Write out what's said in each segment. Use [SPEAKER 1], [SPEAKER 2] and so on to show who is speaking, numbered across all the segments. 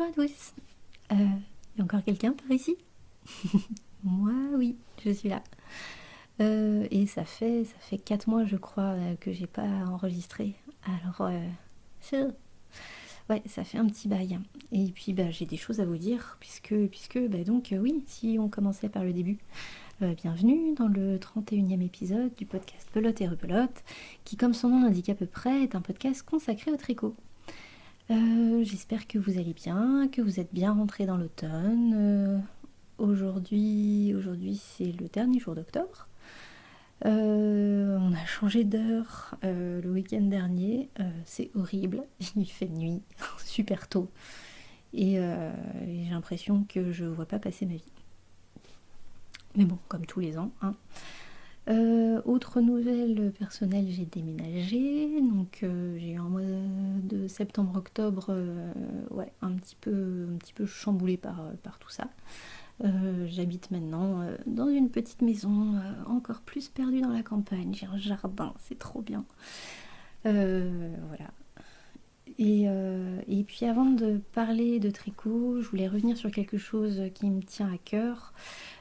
[SPEAKER 1] Bonjour à tous. Y a encore quelqu'un par ici? Moi, oui, je suis là. Et ça fait 4 mois, je crois, que j'ai pas enregistré. Alors, ça- ouais, ça fait un petit bail. Et puis, bah, j'ai des choses à vous dire, puisque bah, donc, oui, si on commençait par le début. Bienvenue dans le 31e épisode du podcast Pelote et Repelote, qui, comme son nom l'indique à peu près, est un podcast consacré au tricot. J'espère que vous allez bien, que vous êtes bien rentrés dans l'automne. Aujourd'hui c'est le dernier jour d'octobre. On a changé d'heure le week-end dernier. C'est horrible, il fait nuit super tôt. Et j'ai l'impression que je vois pas passer ma vie. Mais bon, comme tous les ans, hein. Autre nouvelle personnelle, j'ai déménagé, donc j'ai eu un mois de septembre-octobre ouais, un petit peu chamboulé par tout ça. J'habite maintenant dans une petite maison encore plus perdue dans la campagne. J'ai un jardin, c'est trop bien. Voilà. Et puis avant de parler de tricot, je voulais revenir sur quelque chose qui me tient à cœur.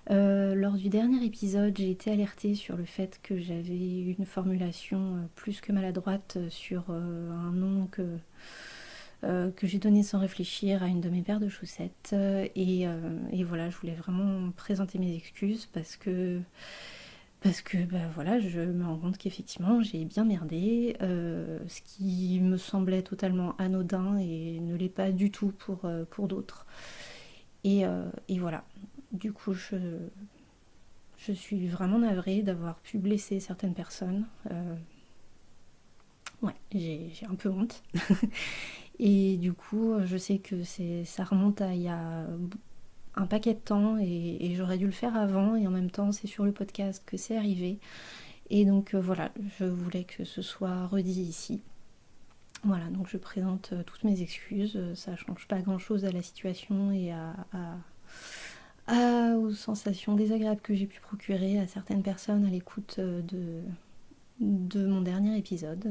[SPEAKER 1] Lors du dernier épisode, j'ai été alertée sur le fait que j'avais une formulation plus que maladroite sur un nom que j'ai donné sans réfléchir à une de mes paires de chaussettes. Et voilà, je voulais vraiment présenter mes excuses parce que bah, voilà, je me rends compte qu'effectivement j'ai bien merdé, ce qui me semblait totalement anodin et ne l'est pas du tout pour d'autres. Et voilà, du coup je suis vraiment navrée d'avoir pu blesser certaines personnes. Ouais, j'ai un peu honte. Et du coup, je sais que ça remonte à il y a un paquet de temps et j'aurais dû le faire avant. Et en même temps, c'est sur le podcast que c'est arrivé. Et donc voilà, je voulais que ce soit redit ici. Voilà, donc je présente toutes mes excuses. Ça change pas grand-chose à la situation et aux sensations désagréables que j'ai pu procurer à certaines personnes à l'écoute de mon dernier épisode.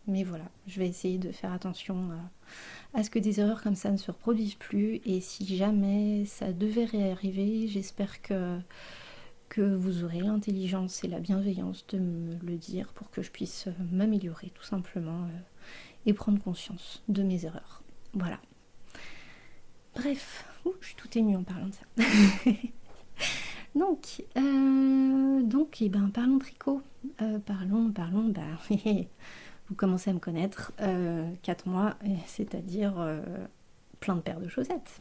[SPEAKER 1] Mais voilà, je vais essayer de faire attention à ce que des erreurs comme ça ne se reproduisent plus. Et si jamais ça devait réarriver, j'espère que vous aurez l'intelligence et la bienveillance de me le dire pour que je puisse m'améliorer tout simplement et prendre conscience de mes erreurs. Voilà. Bref, je suis tout émue en parlant de ça. Donc, parlons tricot. Parlons, bah, vous commencez à me connaître. 4 mois, c'est-à-dire plein de paires de chaussettes.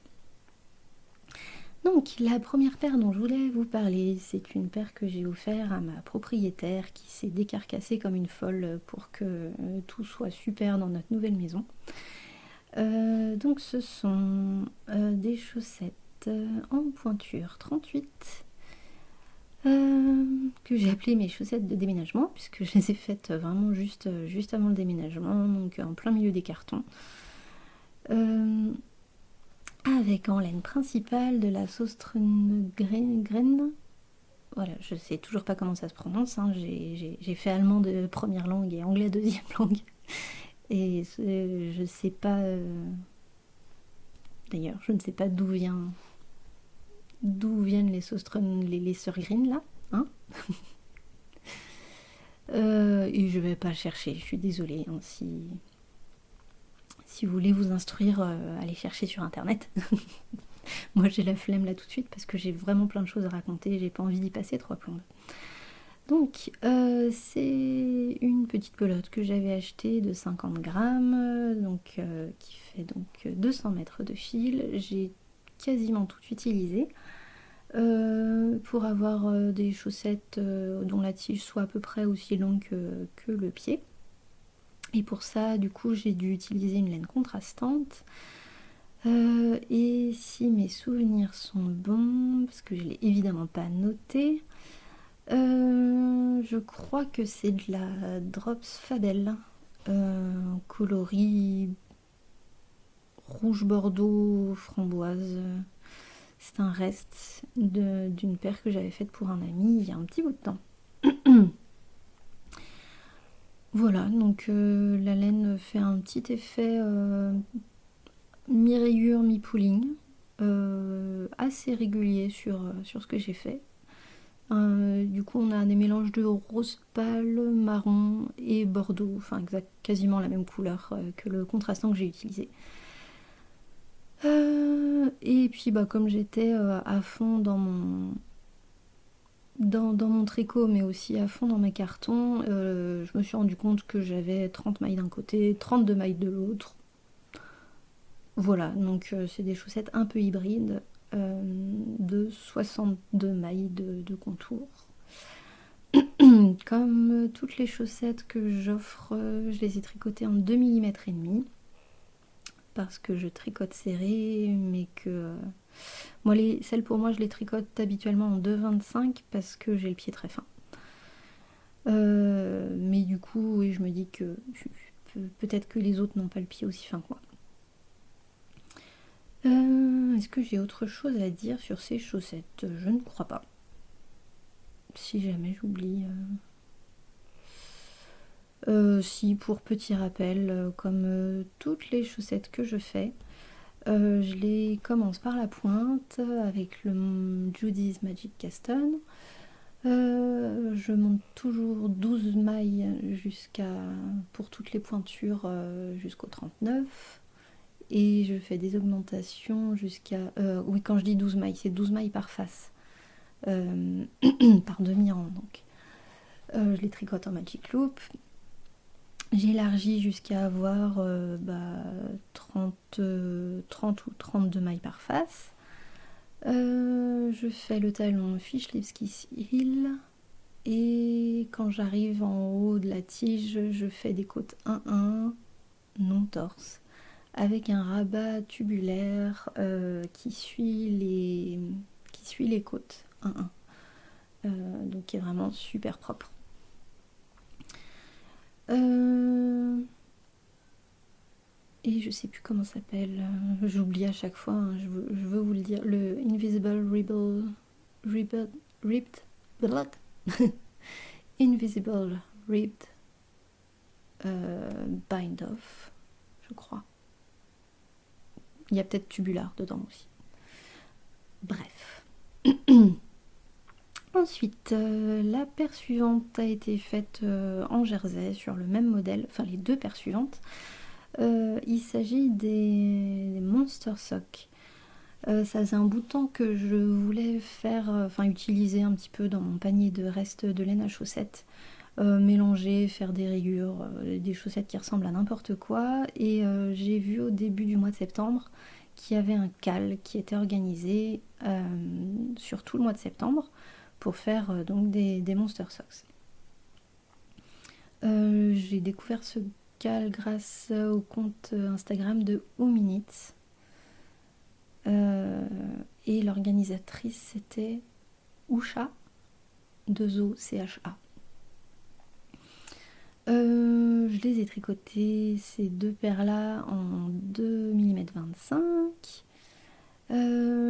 [SPEAKER 1] Donc, la première paire dont je voulais vous parler, c'est une paire que j'ai offerte à ma propriétaire qui s'est décarcassée comme une folle pour que tout soit super dans notre nouvelle maison. Donc, ce sont des chaussettes en pointure 38 que j'ai appelées mes chaussettes de déménagement puisque je les ai faites vraiment juste avant le déménagement, donc en plein milieu des cartons. Avec en laine principale de la Søstrene. Voilà, je sais toujours pas comment ça se prononce, hein. J'ai fait allemand de première langue et anglais deuxième langue. Et je sais pas... D'ailleurs, je ne sais pas d'où viennent les Søstrene, les sœurs Green là, hein. Et je vais pas chercher, je suis désolée, hein, si vous voulez vous instruire, allez chercher sur internet. Moi j'ai la flemme là tout de suite parce que j'ai vraiment plein de choses à raconter, j'ai pas envie d'y passer 3 plombes. Donc c'est une petite pelote que j'avais achetée de 50 grammes, donc, qui fait donc 200 mètres de fil. J'ai quasiment tout utilisé pour avoir des chaussettes dont la tige soit à peu près aussi longue que le pied. Et pour ça, du coup, j'ai dû utiliser une laine contrastante. Et si mes souvenirs sont bons, parce que je ne l'ai évidemment pas noté, je crois que c'est de la Drops Fadel, coloris rouge bordeaux framboise. C'est un reste d'une paire que j'avais faite pour un ami il y a un petit bout de temps. Voilà, donc la laine fait un petit effet mi-rayure, mi-pooling, assez régulier sur ce que j'ai fait. Du coup, on a des mélanges de rose pâle, marron et bordeaux, enfin quasiment la même couleur que le contrastant que j'ai utilisé. Et puis, comme j'étais à fond dans mon tricot, mais aussi à fond dans mes cartons, je me suis rendu compte que j'avais 30 mailles d'un côté, 32 mailles de l'autre. Voilà, donc c'est des chaussettes un peu hybrides, de 62 mailles de contour. Comme toutes les chaussettes que j'offre, je les ai tricotées en 2 mm et demi parce que je tricote serré, mais que moi celles pour moi je les tricote habituellement en 2,25 parce que j'ai le pied très fin. Mais du coup, oui, je me dis que peut-être que les autres n'ont pas le pied aussi fin que moi. Est-ce que j'ai autre chose à dire sur ces chaussettes? Je ne crois pas. Si jamais j'oublie. Si, pour petit rappel, comme toutes les chaussettes que je fais, je les commence par la pointe avec le Judy's Magic Caston. Je monte toujours 12 mailles pour toutes les pointures jusqu'au 39. Et je fais des augmentations jusqu'à... oui, quand je dis 12 mailles, c'est 12 mailles par face. Par demi-rang, donc. Je les tricote en Magic Loop. J'élargis jusqu'à avoir 30 ou 32 mailles par face. Je fais le talon Fish Lips Heel. Et quand j'arrive en haut de la tige, je fais des côtes 1-1, non torse, avec un rabat tubulaire qui suit les côtes 1-1. Donc qui est vraiment super propre. Et je sais plus comment ça s'appelle, j'oublie à chaque fois, hein, je veux vous le dire, le Invisible Ribbed Invisible Ribbed Bind Off, je crois. Il y a peut-être tubular dedans aussi. Bref. Ensuite, la paire suivante a été faite en jersey sur le même modèle, enfin les deux paires suivantes. Il s'agit des Monster Sock. Ça faisait un bout de temps que je voulais utiliser un petit peu dans mon panier de restes de laine à chaussettes. Mélanger, faire des rayures, des chaussettes qui ressemblent à n'importe quoi. Et j'ai vu au début du mois de septembre qu'il y avait un call qui était organisé sur tout le mois de septembre pour faire donc des Monster Socks. J'ai découvert ce call grâce au compte Instagram de Ominit. Et l'organisatrice c'était Usha, 2OCHA. Je les ai tricotés, ces deux paires-là, en 2 mm 25.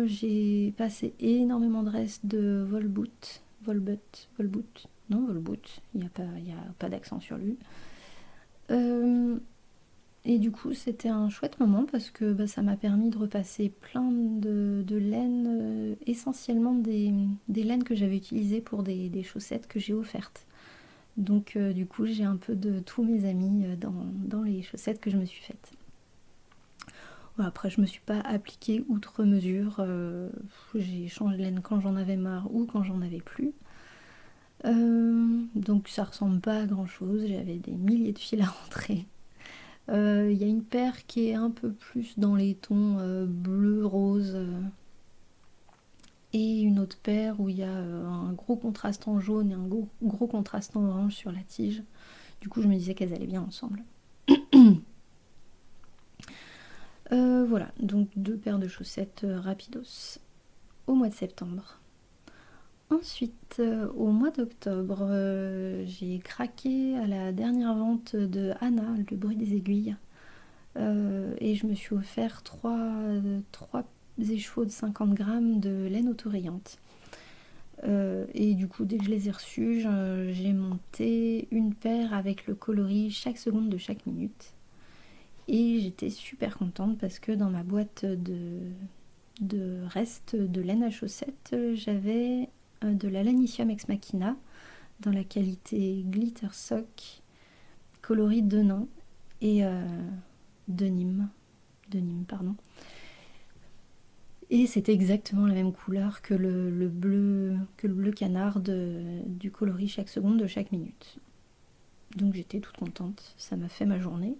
[SPEAKER 1] J'ai passé énormément de restes de Volboot, il n'y a pas d'accent sur lui. Et du coup, c'était un chouette moment parce que ça m'a permis de repasser plein de laines, essentiellement des laines que j'avais utilisées pour des chaussettes que j'ai offertes. Donc du coup, j'ai un peu de tous mes amis dans les chaussettes que je me suis faites. Voilà, après, je me suis pas appliquée outre mesure. J'ai changé de laine quand j'en avais marre ou quand j'en avais plus. Donc ça ressemble pas à grand chose. J'avais des milliers de fils à rentrer. Il y a une paire qui est un peu plus dans les tons bleu, rose. Et une autre paire où il y a un gros contraste en jaune et un gros contraste en orange sur la tige. Du coup, je me disais qu'elles allaient bien ensemble. Voilà, donc deux paires de chaussettes rapidos au mois de septembre. Ensuite, au mois d'octobre, j'ai craqué à la dernière vente de Anna, le bruit des aiguilles. Et je me suis offert 3 écheveaux de 50 grammes de laine autorayante. Et du coup, dès que je les ai reçus, j'ai monté une paire avec le coloris chaque seconde de chaque minute. Et j'étais super contente parce que dans ma boîte de reste de laine à chaussettes, j'avais de la Lanicium Ex Machina dans la qualité Glitter Sock, coloris Denain et de Nîmes, pardon. Et c'était exactement la même couleur que le bleu canard du coloris chaque seconde de chaque minute. Donc j'étais toute contente, ça m'a fait ma journée.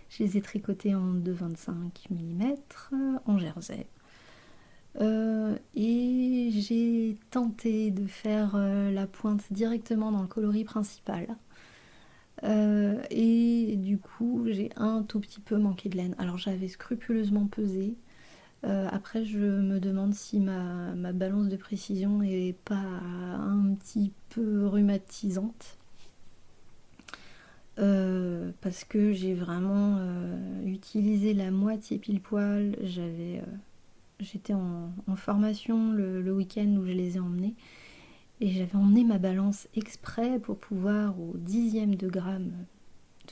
[SPEAKER 1] Je les ai tricotés en 2,25 mm en jersey. Et j'ai tenté de faire la pointe directement dans le coloris principal. Et du coup, j'ai un tout petit peu manqué de laine. Alors j'avais scrupuleusement pesé. Après, je me demande si ma balance de précision est pas un petit peu rhumatisante. Parce que j'ai vraiment utilisé la moitié pile poil. J'étais en formation le week-end où je les ai emmenés. Et j'avais emmené ma balance exprès pour pouvoir au dixième de gramme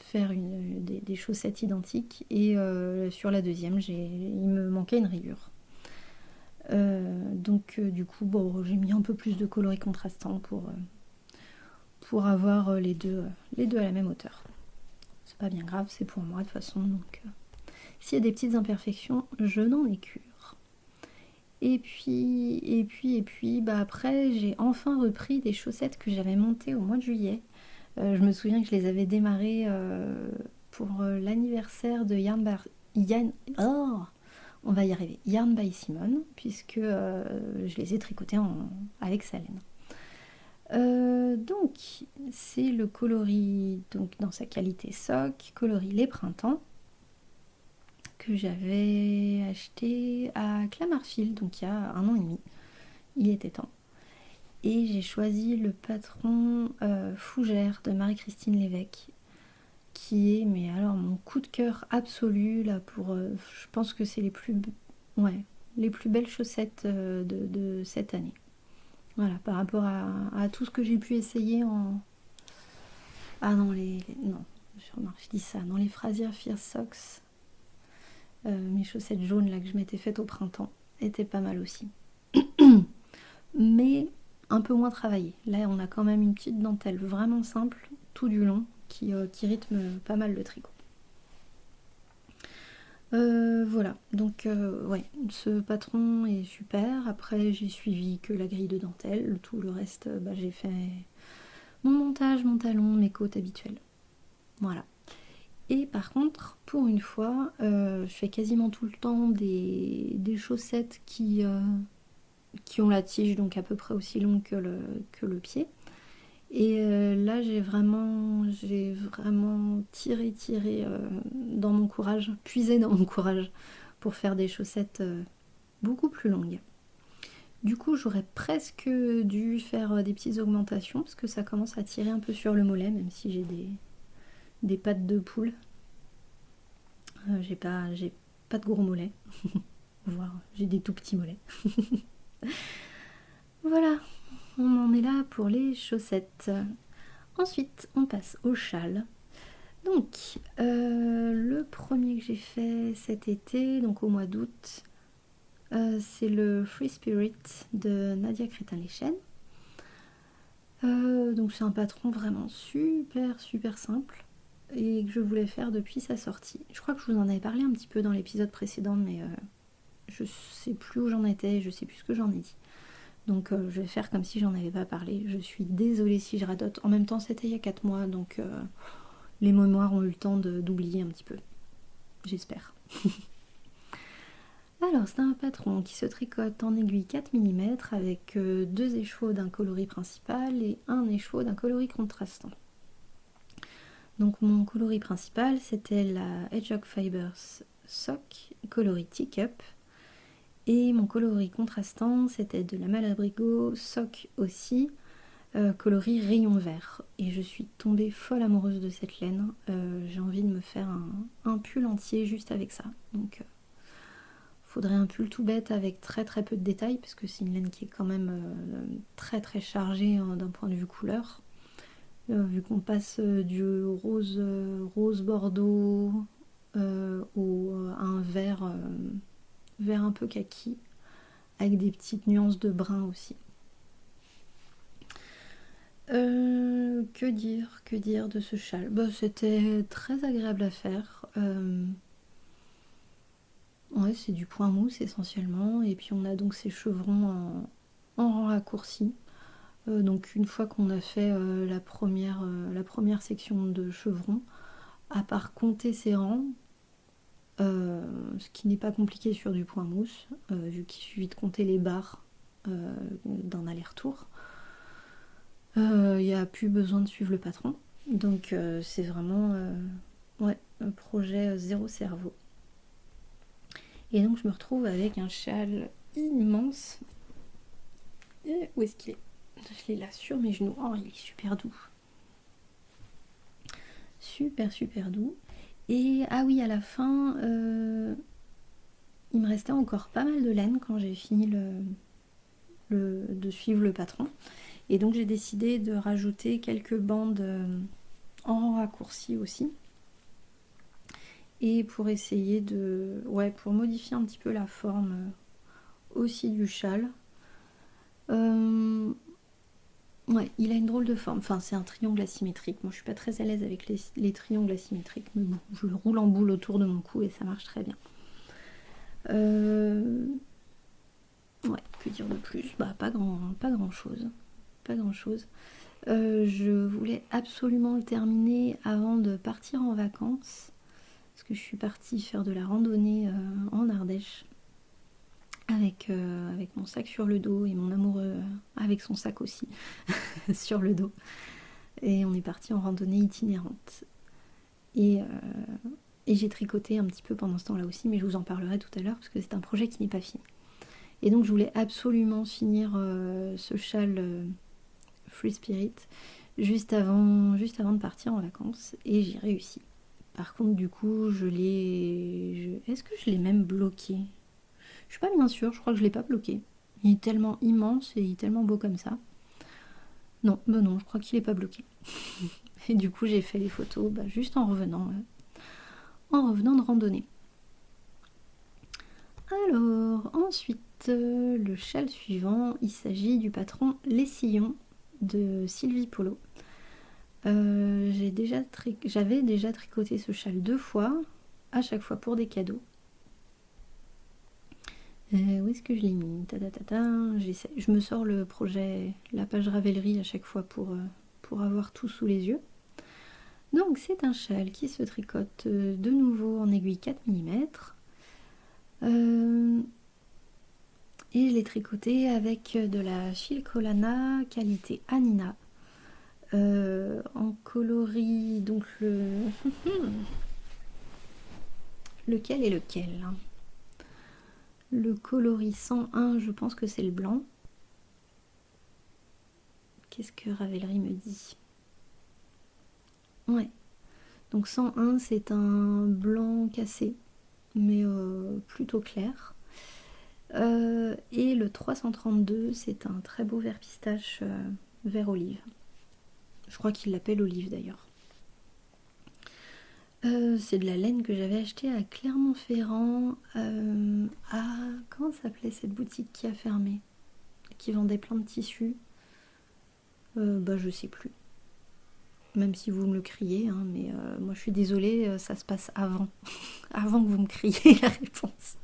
[SPEAKER 1] faire des chaussettes identiques. Et sur la deuxième, il me manquait une rayure. Donc du coup, bon, j'ai mis un peu plus de coloris contrastants pour avoir les deux à la même hauteur. C'est pas bien grave, c'est pour moi de toute façon. Donc s'il y a des petites imperfections, je n'en ai cure. Et puis, bah après, j'ai enfin repris des chaussettes que j'avais montées au mois de juillet. Je me souviens que je les avais démarrées pour l'anniversaire de on va y arriver. Yarn by Simone, puisque je les ai tricotées avec sa laine. Donc, c'est le coloris, donc dans sa qualité sock, coloris les printemps, que j'avais acheté à Clamart-Field, donc il y a 1 an et demi. Il était temps. Et j'ai choisi le patron Fougère de Marie-Christine Lévesque, qui est, mais alors, mon coup de cœur absolu, là, pour... je pense que c'est les plus belles chaussettes de cette année. Voilà, par rapport à tout ce que j'ai pu essayer en... Ah non, non, je dis ça, dans les Frazier Fierce Socks, mes chaussettes jaunes là que je m'étais faites au printemps étaient pas mal aussi. Mais un peu moins travaillées. Là, on a quand même une petite dentelle vraiment simple, tout du long, qui rythme pas mal le tricot. Voilà, donc ouais, ce patron est super. Après, j'ai suivi que la grille de dentelle. Tout le reste, j'ai fait mon montage, mon talon, mes côtes habituelles. Voilà. Et par contre, pour une fois, je fais quasiment tout le temps des chaussettes qui ont la tige, donc à peu près aussi longue que le pied. Et là, j'ai vraiment tiré dans mon courage, puisé dans mon courage pour faire des chaussettes beaucoup plus longues. Du coup, j'aurais presque dû faire des petites augmentations parce que ça commence à tirer un peu sur le mollet, même si j'ai des pattes de poule. J'ai pas de gros mollets, voire j'ai des tout petits mollets. Voilà, on en est là pour les chaussettes. Ensuite, on passe au châle. Donc, le premier que j'ai fait cet été, donc au mois d'août, c'est le Free Spirit de Nadia Crétin-Lechen. Donc c'est un patron vraiment super super simple et que je voulais faire depuis sa sortie. Je crois que je vous en avais parlé un petit peu dans l'épisode précédent, mais je sais plus où j'en étais, je sais plus ce que j'en ai dit. Donc je vais faire comme si j'en avais pas parlé. Je suis désolée si je radote. En même temps, c'était il y a 4 mois, donc les mémoires ont eu le temps d'oublier un petit peu. J'espère. Alors, c'est un patron qui se tricote en aiguille 4 mm avec 2 échevaux d'un coloris principal et un écheveau d'un coloris contrastant. Donc mon coloris principal, c'était la Hedgehog Fibers Sock, coloris Teacup. Et mon coloris contrastant, c'était de la Malabrigo Sock aussi, coloris Rayon Vert. Et je suis tombée folle amoureuse de cette laine. J'ai envie de me faire un pull entier juste avec ça. Donc faudrait un pull tout bête avec très très peu de détails parce que c'est une laine qui est quand même très très chargée d'un point de vue couleur. vu qu'on passe du rose bordeaux à un vert un peu kaki, avec des petites nuances de brun aussi. Que dire de ce châle? Bah, c'était très agréable à faire. Ouais, c'est du point mousse essentiellement, et puis on a donc ces chevrons en rang raccourci. Donc une fois qu'on a fait la première section de chevrons, à part compter ses rangs, ce qui n'est pas compliqué sur du point mousse, vu qu'il suffit de compter les barres d'un aller-retour, il n'y a plus besoin de suivre le patron. Donc c'est vraiment un projet zéro cerveau. Et donc je me retrouve avec un châle immense. Et où est-ce qu'il est? Je l'ai là sur mes genoux. Oh, il est super doux. Super doux. Et ah oui, à la fin, il me restait encore pas mal de laine quand j'ai fini de suivre le patron. Et donc j'ai décidé de rajouter quelques bandes en raccourci aussi. Et pour essayer pour modifier un petit peu la forme aussi du châle. Ouais, il a une drôle de forme. Enfin, c'est un triangle asymétrique. Moi, je suis pas très à l'aise avec les triangles asymétriques, mais bon, je le roule en boule autour de mon cou et ça marche très bien. Ouais, que dire de plus? Bah, pas grand chose. Pas grand chose. Je voulais absolument le terminer avant de partir en vacances, parce que je suis partie faire de la randonnée en Ardèche avec mon sac sur le dos et mon amoureux avec son sac aussi sur le dos. Et on est parti en randonnée itinérante. Et j'ai tricoté un petit peu pendant ce temps-là aussi, mais je vous en parlerai tout à l'heure parce que c'est un projet qui n'est pas fini. Et donc je voulais absolument finir ce châle Free Spirit juste avant de partir en vacances, et j'ai réussi. Par contre, du coup, est-ce que je l'ai même bloqué? Je suis pas bien sûre, je crois que je l'ai pas bloqué. Il est tellement immense et il est tellement beau comme ça. Non, non, je crois qu'il est pas bloqué. Et du coup, j'ai fait les photos juste en revenant de randonnée. Alors, ensuite, le châle suivant, il s'agit du patron Les Sillons de Sylvie Polo. J'avais déjà tricoté ce châle 2 fois, à chaque fois pour des cadeaux. Où est-ce que je l'ai mis? Je me sors le projet, la page Ravelry à chaque fois pour avoir tout sous les yeux. Donc c'est un châle qui se tricote de nouveau en aiguille 4 mm. Et je l'ai tricoté avec de la Filcolana qualité Anina. En coloris, donc lequel est lequel? Le coloris 101, je pense que c'est le blanc. Qu'est-ce que Ravelry me dit? Ouais. Donc 101, c'est un blanc cassé, mais plutôt clair. Et le 332, c'est un très beau vert pistache, vert olive. Je crois qu'il l'appelle olive d'ailleurs. C'est de la laine que j'avais achetée à Clermont-Ferrand. Comment s'appelait cette boutique qui a fermé? Qui vendait plein de tissus. Je sais plus. Même si vous me le criez, hein, mais moi je suis désolée, ça se passe avant. Avant que vous me criez la réponse.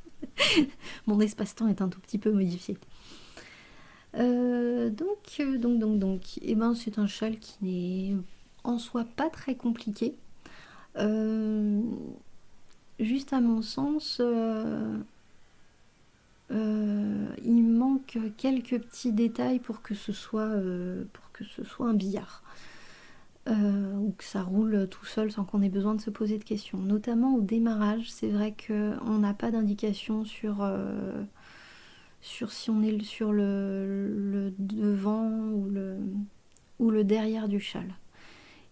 [SPEAKER 1] Mon espace-temps est un tout petit peu modifié. Donc, et ben, c'est un châle qui n'est en soi pas très compliqué. Juste à mon sens, il manque quelques petits détails pour que ce soit un billard. Ou que ça roule tout seul sans qu'on ait besoin de se poser de questions. Notamment au démarrage, c'est vrai qu'on n'a pas d'indication sur si on est sur le devant ou le derrière du châle.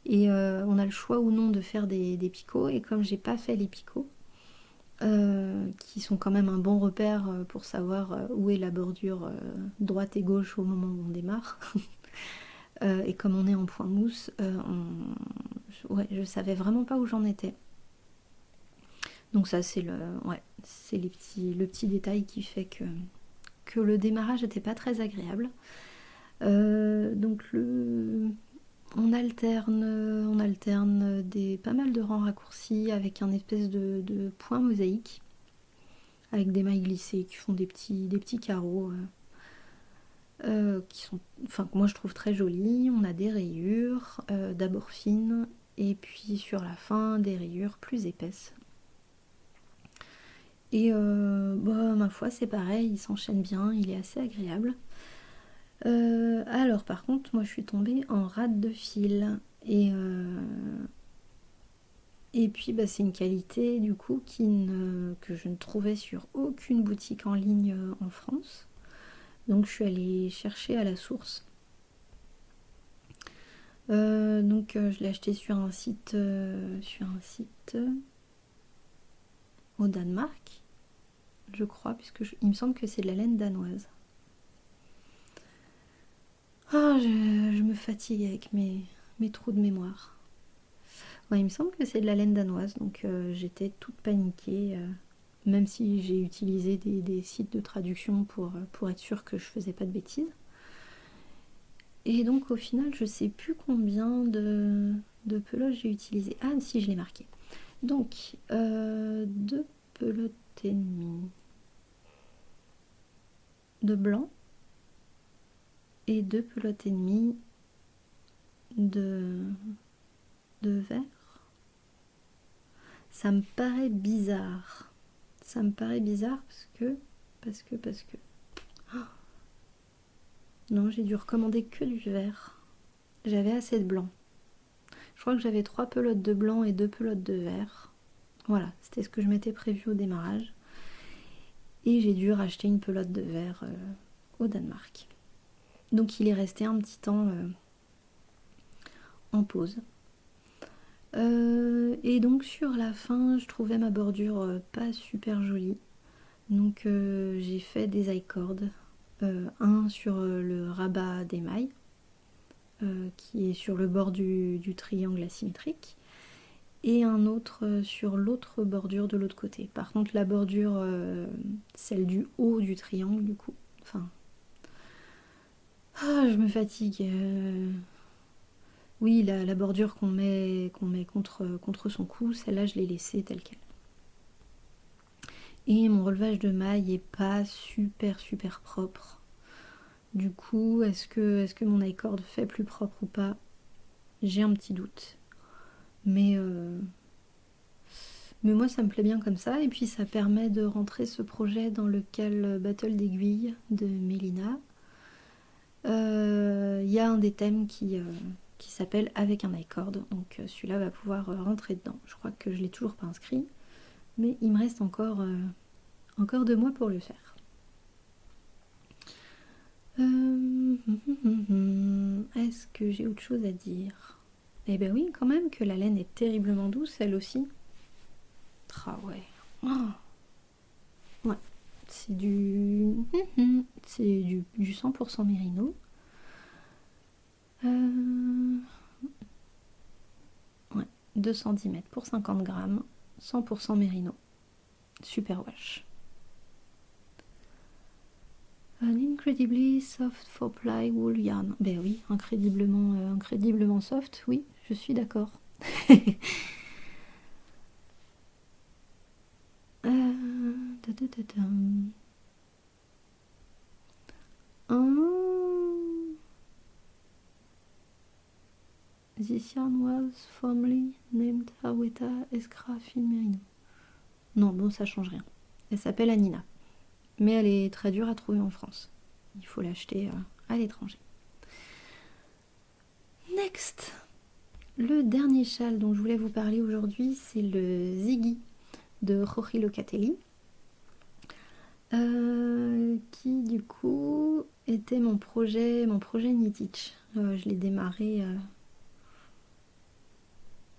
[SPEAKER 1] Et on a le choix ou non de faire des picots. Et comme j'ai pas fait les picots, qui sont quand même un bon repère pour savoir où est la bordure droite et gauche au moment où on démarre, Et comme on est en point mousse, ouais, je savais vraiment pas où j'en étais. Donc ça c'est le petit détail qui fait que le démarrage n'était pas très agréable. Donc on alterne pas mal de rangs raccourcis avec un espèce de point mosaïque avec des mailles glissées qui font des petits carreaux qui sont, enfin, que moi je trouve très jolis. On a des rayures, d'abord fines, et puis sur la fin des rayures plus épaisses. Et ma foi, c'est pareil, il s'enchaîne bien, il est assez agréable. Alors par contre, moi je suis tombée en rate de fil. Et puis c'est une qualité du coup que je ne trouvais sur aucune boutique en ligne en France. Donc je suis allée chercher à la source. Je l'ai acheté sur un site au Danemark, je crois, il me semble que c'est de la laine danoise. Ah, je me fatigue avec mes trous de mémoire. Ouais, il me semble que c'est de la laine danoise, donc j'étais toute paniquée, même si j'ai utilisé des sites de traduction pour être sûre que je faisais pas de bêtises. Et donc au final, je sais plus combien de pelotes j'ai utilisé. Ah si, je l'ai marqué. Donc, 2 pelotes et demie de blanc et 2 pelotes et demie de vert. Ça me paraît bizarre. Ça me paraît bizarre parce que. Oh non, j'ai dû recommander que du vert. J'avais assez de blanc. Je crois que j'avais 3 pelotes de blanc et 2 pelotes de vert. Voilà, c'était ce que je m'étais prévu au démarrage. Et j'ai dû racheter une pelote de verre au Danemark. Donc il est resté un petit temps en pause. Et donc sur la fin, je trouvais ma bordure pas super jolie. Donc j'ai fait des I-cords. Un sur le rabat d'émail, qui est sur le bord du triangle asymétrique. Et un autre sur l'autre bordure de l'autre côté. Par contre, la bordure, celle du haut du triangle, du coup. Enfin. Ah, je me fatigue. Oui, la bordure qu'on met contre son cou, celle-là, je l'ai laissée telle qu'elle. Et mon relevage de maille est pas super propre. Du coup, est-ce que mon I-cord fait plus propre ou pas? J'ai un petit doute. Mais moi, ça me plaît bien comme ça. Et puis, ça permet de rentrer ce projet dans lequel Battle d'aiguilles de Mélina. Il y a un des thèmes qui s'appelle Avec un I-cord. Donc, celui-là va pouvoir rentrer dedans. Je crois que je l'ai toujours pas inscrit. Mais il me reste encore 2 mois pour le faire. Est-ce que j'ai autre chose à dire? Eh ben oui, quand même, que la laine est terriblement douce, elle aussi. Ah ouais. Oh. Ouais. C'est du 100% mérino. Ouais. 210 mètres pour 50 grammes. 100% mérino. Super wash. An incredibly soft for ply wool yarn. Ben oui, incroyablement soft, oui, je suis d'accord. This yarn was formerly named Haweta Eskra Fine Merino. Non, bon, ça change rien. Elle s'appelle Anina. Mais elle est très dure à trouver en France. Il faut l'acheter à l'étranger. Next. Le dernier châle dont je voulais vous parler aujourd'hui, c'est le Ziggy de Jorge Locatelli. Qui du coup était mon projet Knitich. Je l'ai démarré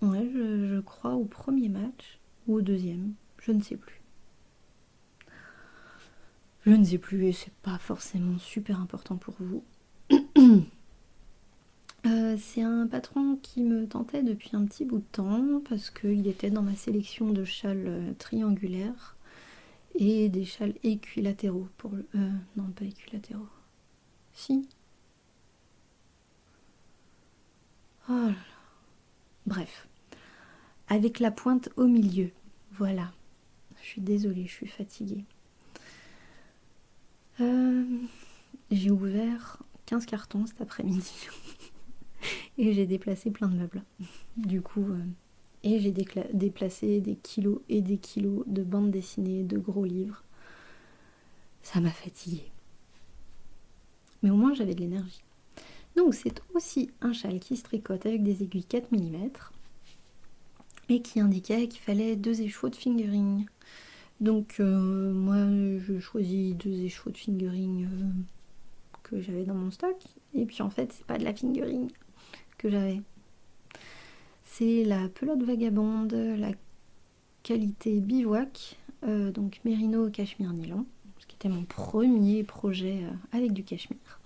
[SPEAKER 1] je crois au premier match ou au deuxième, je ne sais plus. Je ne sais plus et c'est pas forcément super important pour vous. C'est un patron qui me tentait depuis un petit bout de temps parce qu'il était dans ma sélection de châles triangulaires et des châles équilatéraux pour le... non, pas équilatéraux. Si. Oh là là. Bref. Avec la pointe au milieu. Voilà. Je suis désolée, je suis fatiguée. J'ai ouvert 15 cartons cet après-midi. Et j'ai déplacé plein de meubles. Du coup... Et j'ai déplacé des kilos et des kilos de bandes dessinées, de gros livres. Ça m'a fatiguée. Mais au moins j'avais de l'énergie. Donc c'est aussi un châle qui se tricote avec des aiguilles 4 mm et qui indiquait qu'il fallait 2 échauds de fingering. Donc moi je choisis 2 échauds de fingering que j'avais dans mon stock. Et puis en fait c'est pas de la fingering que j'avais. C'est la pelote vagabonde, la qualité bivouac, donc mérino cachemire nylon, ce qui était mon premier projet avec du cachemire.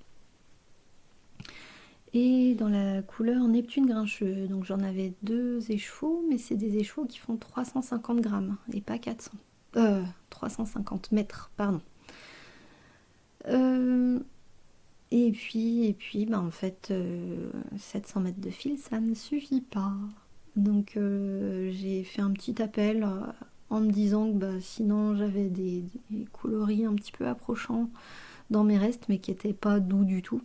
[SPEAKER 1] Et dans la couleur Neptune grincheux, donc j'en avais 2 échevaux, mais c'est des échevaux qui font 350 grammes et pas 400. 350 mètres, pardon. Et puis bah en fait, 700 mètres de fil, ça ne suffit pas. Donc j'ai fait un petit appel en me disant que bah, sinon j'avais des coloris un petit peu approchants dans mes restes, mais qui n'étaient pas doux du tout.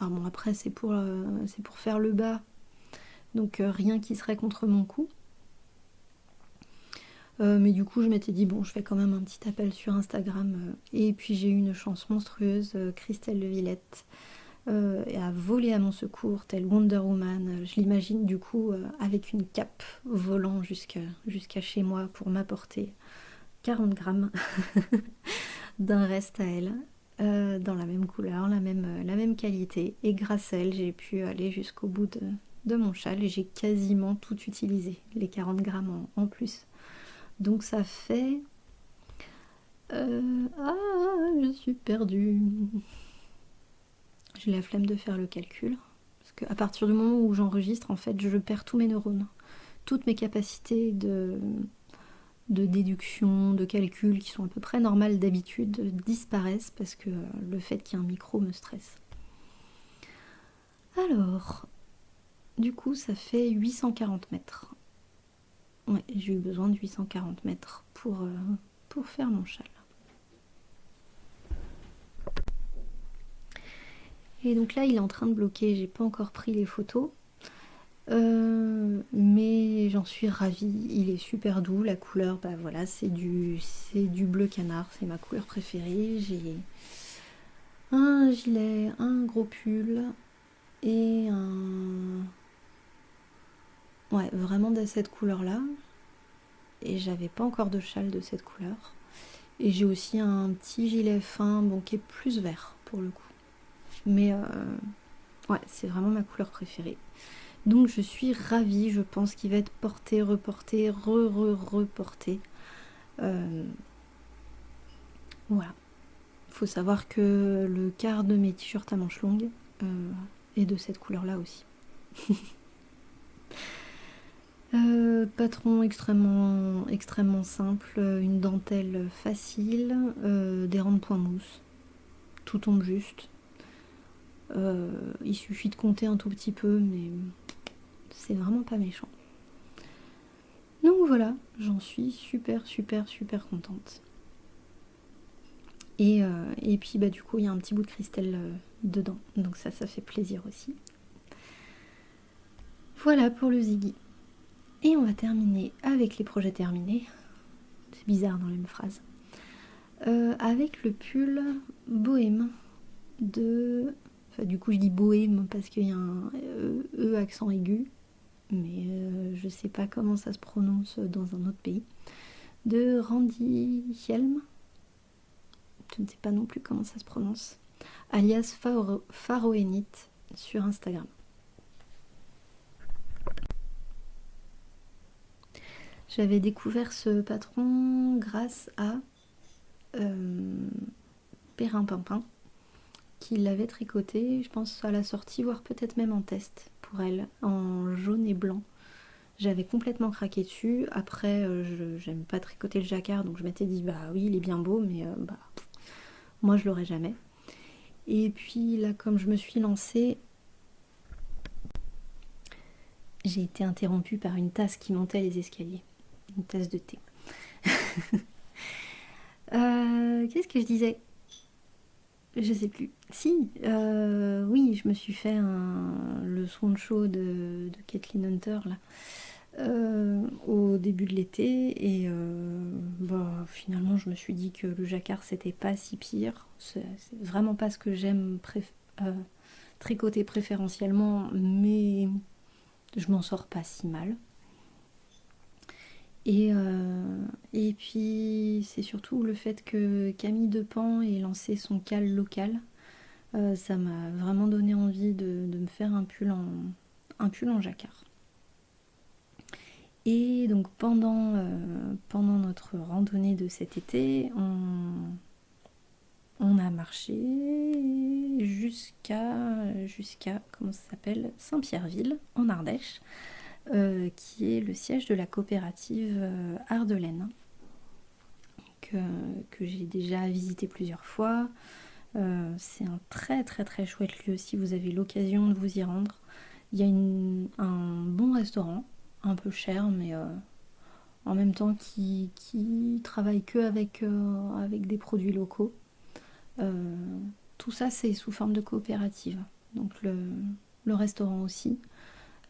[SPEAKER 1] Alors bon, après c'est pour faire le bas, donc rien qui serait contre mon cou. Mais du coup je m'étais dit bon, je fais quand même un petit appel sur Instagram, et puis j'ai eu une chance monstrueuse. Christelle de Villette a volé à mon secours telle Wonder Woman. Je l'imagine du coup avec une cape volant jusqu'à chez moi pour m'apporter 40 grammes d'un reste à elle, dans la même couleur, la même qualité. Et grâce à elle, j'ai pu aller jusqu'au bout de mon châle et j'ai quasiment tout utilisé, les 40 grammes en plus. Donc ça fait... je suis perdue. J'ai la flemme de faire le calcul. Parce qu'à partir du moment où j'enregistre, en fait, je perds tous mes neurones. Toutes mes capacités de déduction, de calcul, qui sont à peu près normales d'habitude, disparaissent parce que le fait qu'il y ait un micro me stresse. Alors, du coup, ça fait 840 mètres. Ouais, j'ai eu besoin de 840 mètres pour faire mon châle. Et donc là, il est en train de bloquer, j'ai pas encore pris les photos. Mais j'en suis ravie, il est super doux, la couleur, bah voilà, c'est du bleu canard, c'est ma couleur préférée. J'ai un gilet, un gros pull et ouais, vraiment de cette couleur là. Et j'avais pas encore de châle de cette couleur. Et j'ai aussi un petit gilet fin, bon, qui est plus vert pour le coup. Mais ouais, c'est vraiment ma couleur préférée. Donc je suis ravie, je pense qu'il va être porté, reporté, reporté. Voilà. Faut savoir que le quart de mes t-shirts à manches longues est de cette couleur-là aussi. Patron extrêmement simple, une dentelle facile, des rangs de points mousse. Tout tombe juste. Il suffit de compter un tout petit peu, mais c'est vraiment pas méchant. Donc voilà, j'en suis super contente. Et puis bah du coup il y a un petit bout de cristal dedans, donc ça fait plaisir aussi. Voilà pour le Ziggy. Et on va terminer avec les projets terminés. C'est bizarre dans la même phrase. Avec le pull bohème de... Enfin du coup je dis bohème parce qu'il y a un E accent aigu. Mais je sais pas comment ça se prononce dans un autre pays. De Randy Helm. Je ne sais pas non plus comment ça se prononce. Alias Faroenite sur Instagram. J'avais découvert ce patron grâce à Perrin Pimpin qui l'avait tricoté, je pense à la sortie, voire peut-être même en test pour elle, en jaune et blanc. J'avais complètement craqué dessus. Après, j'aime pas tricoter le jacquard, donc je m'étais dit, bah oui, il est bien beau, mais moi je l'aurais jamais. Et puis là, comme je me suis lancée, j'ai été interrompue par une tasse qui montait les escaliers. Une tasse de thé. Qu'est-ce que je disais? Je sais plus. Si, oui, je me suis fait le Swan Show de Kathleen Hunter là, au début de l'été, et finalement je me suis dit que le jacquard c'était pas si pire. C'est vraiment pas ce que j'aime tricoter préférentiellement, mais je m'en sors pas si mal. Et puis c'est surtout le fait que Camille Depan ait lancé son cal local. Ça m'a vraiment donné envie de me faire un pull en jacquard. Et donc pendant notre randonnée de cet été, on a marché jusqu'à comment ça s'appelle, Saint-Pierreville en Ardèche, qui est le siège de la coopérative Ardelaine, que j'ai déjà visité plusieurs fois. C'est un très très très chouette lieu si vous avez l'occasion de vous y rendre. Il y a un bon restaurant, un peu cher, mais en même temps qui travaille que avec des produits locaux. Tout ça c'est sous forme de coopérative. Donc le restaurant aussi.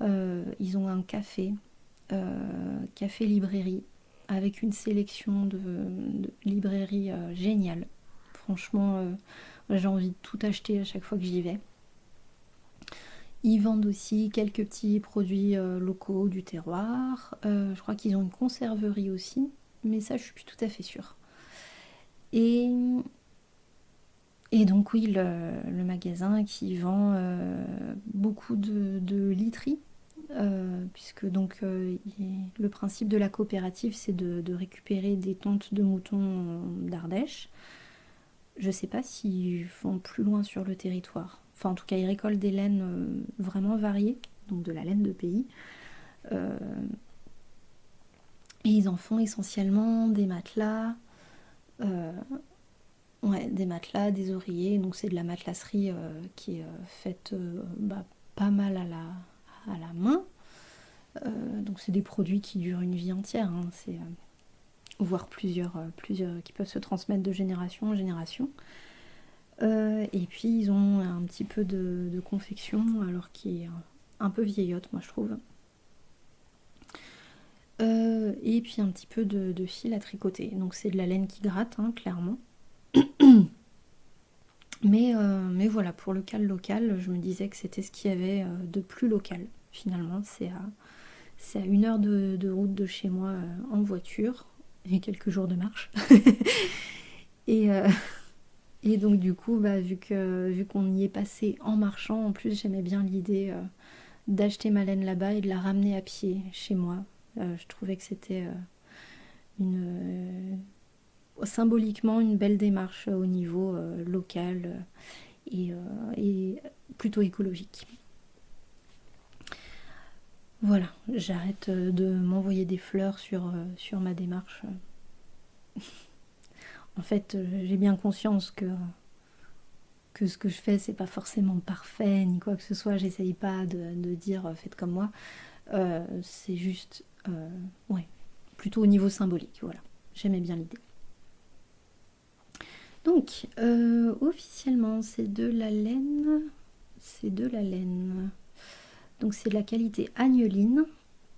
[SPEAKER 1] Ils ont un café-librairie, avec une sélection de librairies géniales. Franchement, j'ai envie de tout acheter à chaque fois que j'y vais. Ils vendent aussi quelques petits produits locaux du terroir. Je crois qu'ils ont une conserverie aussi, mais ça je suis plus tout à fait sûre. Et donc oui, le magasin qui vend beaucoup de literie, puisque donc le principe de la coopérative c'est de récupérer des tontes de moutons d'Ardèche. Je sais pas s'ils vont plus loin sur le territoire. Enfin, en tout cas, ils récoltent des laines vraiment variées, donc de la laine de pays. Et ils en font essentiellement des matelas, des matelas, des oreillers. Donc c'est de la matelasserie qui est faite pas mal à la main. Donc c'est des produits qui durent une vie entière, hein. C'est voire plusieurs qui peuvent se transmettre de génération en génération. Et puis ils ont un petit peu de confection, alors qui est un peu vieillotte, moi je trouve. Et puis un petit peu de fil à tricoter. Donc c'est de la laine qui gratte, hein, clairement. Mais voilà, pour le cal local, je me disais que c'était ce qu'il y avait de plus local. Finalement, c'est à 1 heure de route de chez moi en voiture, et quelques jours de marche. Et donc du coup, vu qu'on y est passé en marchant, en plus j'aimais bien l'idée d'acheter ma laine là-bas et de la ramener à pied chez moi. Je trouvais que c'était symboliquement une belle démarche au niveau local et plutôt écologique. Voilà, j'arrête de m'envoyer des fleurs sur ma démarche. En fait, j'ai bien conscience que ce que je fais c'est pas forcément parfait ni quoi que ce soit. J'essaye pas de dire faites comme moi. C'est juste plutôt au niveau symbolique. Voilà, j'aimais bien l'idée. Donc officiellement c'est de la laine. Donc c'est de la qualité agneline.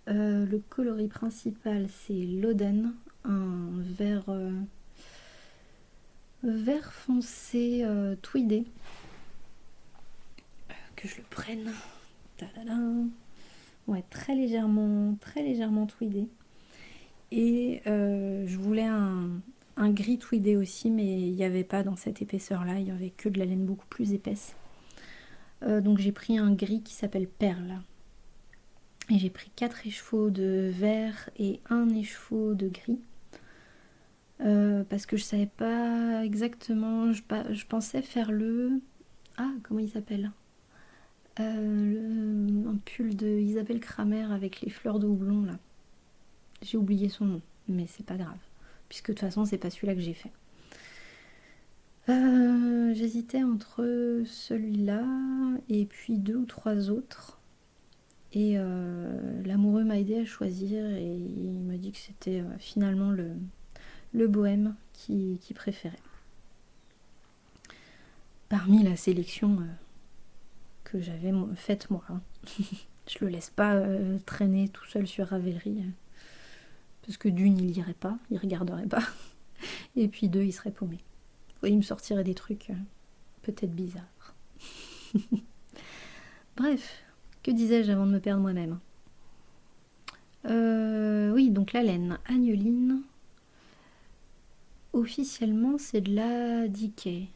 [SPEAKER 1] Le coloris principal c'est l'Oden, un vert foncé tweedé. Que je le prenne. Tadadam. Ouais, très légèrement tweedé. Et je voulais un gris tweedé aussi, mais il n'y avait pas dans cette épaisseur là, il n'y avait que de la laine beaucoup plus épaisse. Donc j'ai pris un gris qui s'appelle Perle. Et j'ai pris 4 écheveaux de vert et 1 écheveau de gris. Parce que je savais pas exactement, je pensais faire comment il s'appelle, un pull de Isabelle Kramer avec les fleurs de houblon là. J'ai oublié son nom, mais c'est pas grave, puisque de toute façon c'est pas celui-là que j'ai fait. J'hésitais entre celui-là et puis 2 ou 3 autres. Et l'amoureux m'a aidé à choisir et il me dit que c'était finalement le bohème qui préférait. Parmi la sélection que j'avais faite moi. Hein. Je le laisse pas traîner tout seul sur Ravelry. Parce que d'une, il irait pas, il regarderait pas. Et puis deux, il serait paumé. Il me sortirait des trucs peut-être bizarres. Bref, que disais-je avant de me perdre moi-même? Oui, donc la laine agneline, officiellement c'est de la Decay.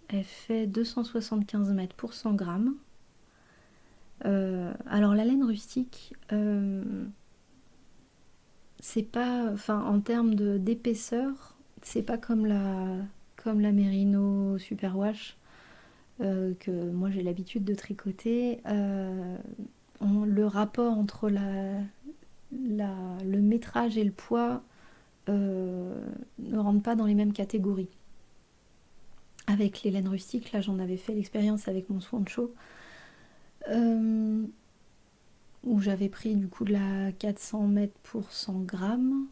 [SPEAKER 1] Elle fait 275 mètres pour 100 grammes. Alors la laine rustique, c'est pas, enfin en termes d'épaisseur, c'est pas comme la Merino Superwash que moi j'ai l'habitude de tricoter. Le rapport entre le métrage et le poids ne rentrent pas dans les mêmes catégories. Avec les laines rustiques, là j'en avais fait l'expérience avec mon Swancho, où j'avais pris du coup de la 400 mètres pour 100 grammes.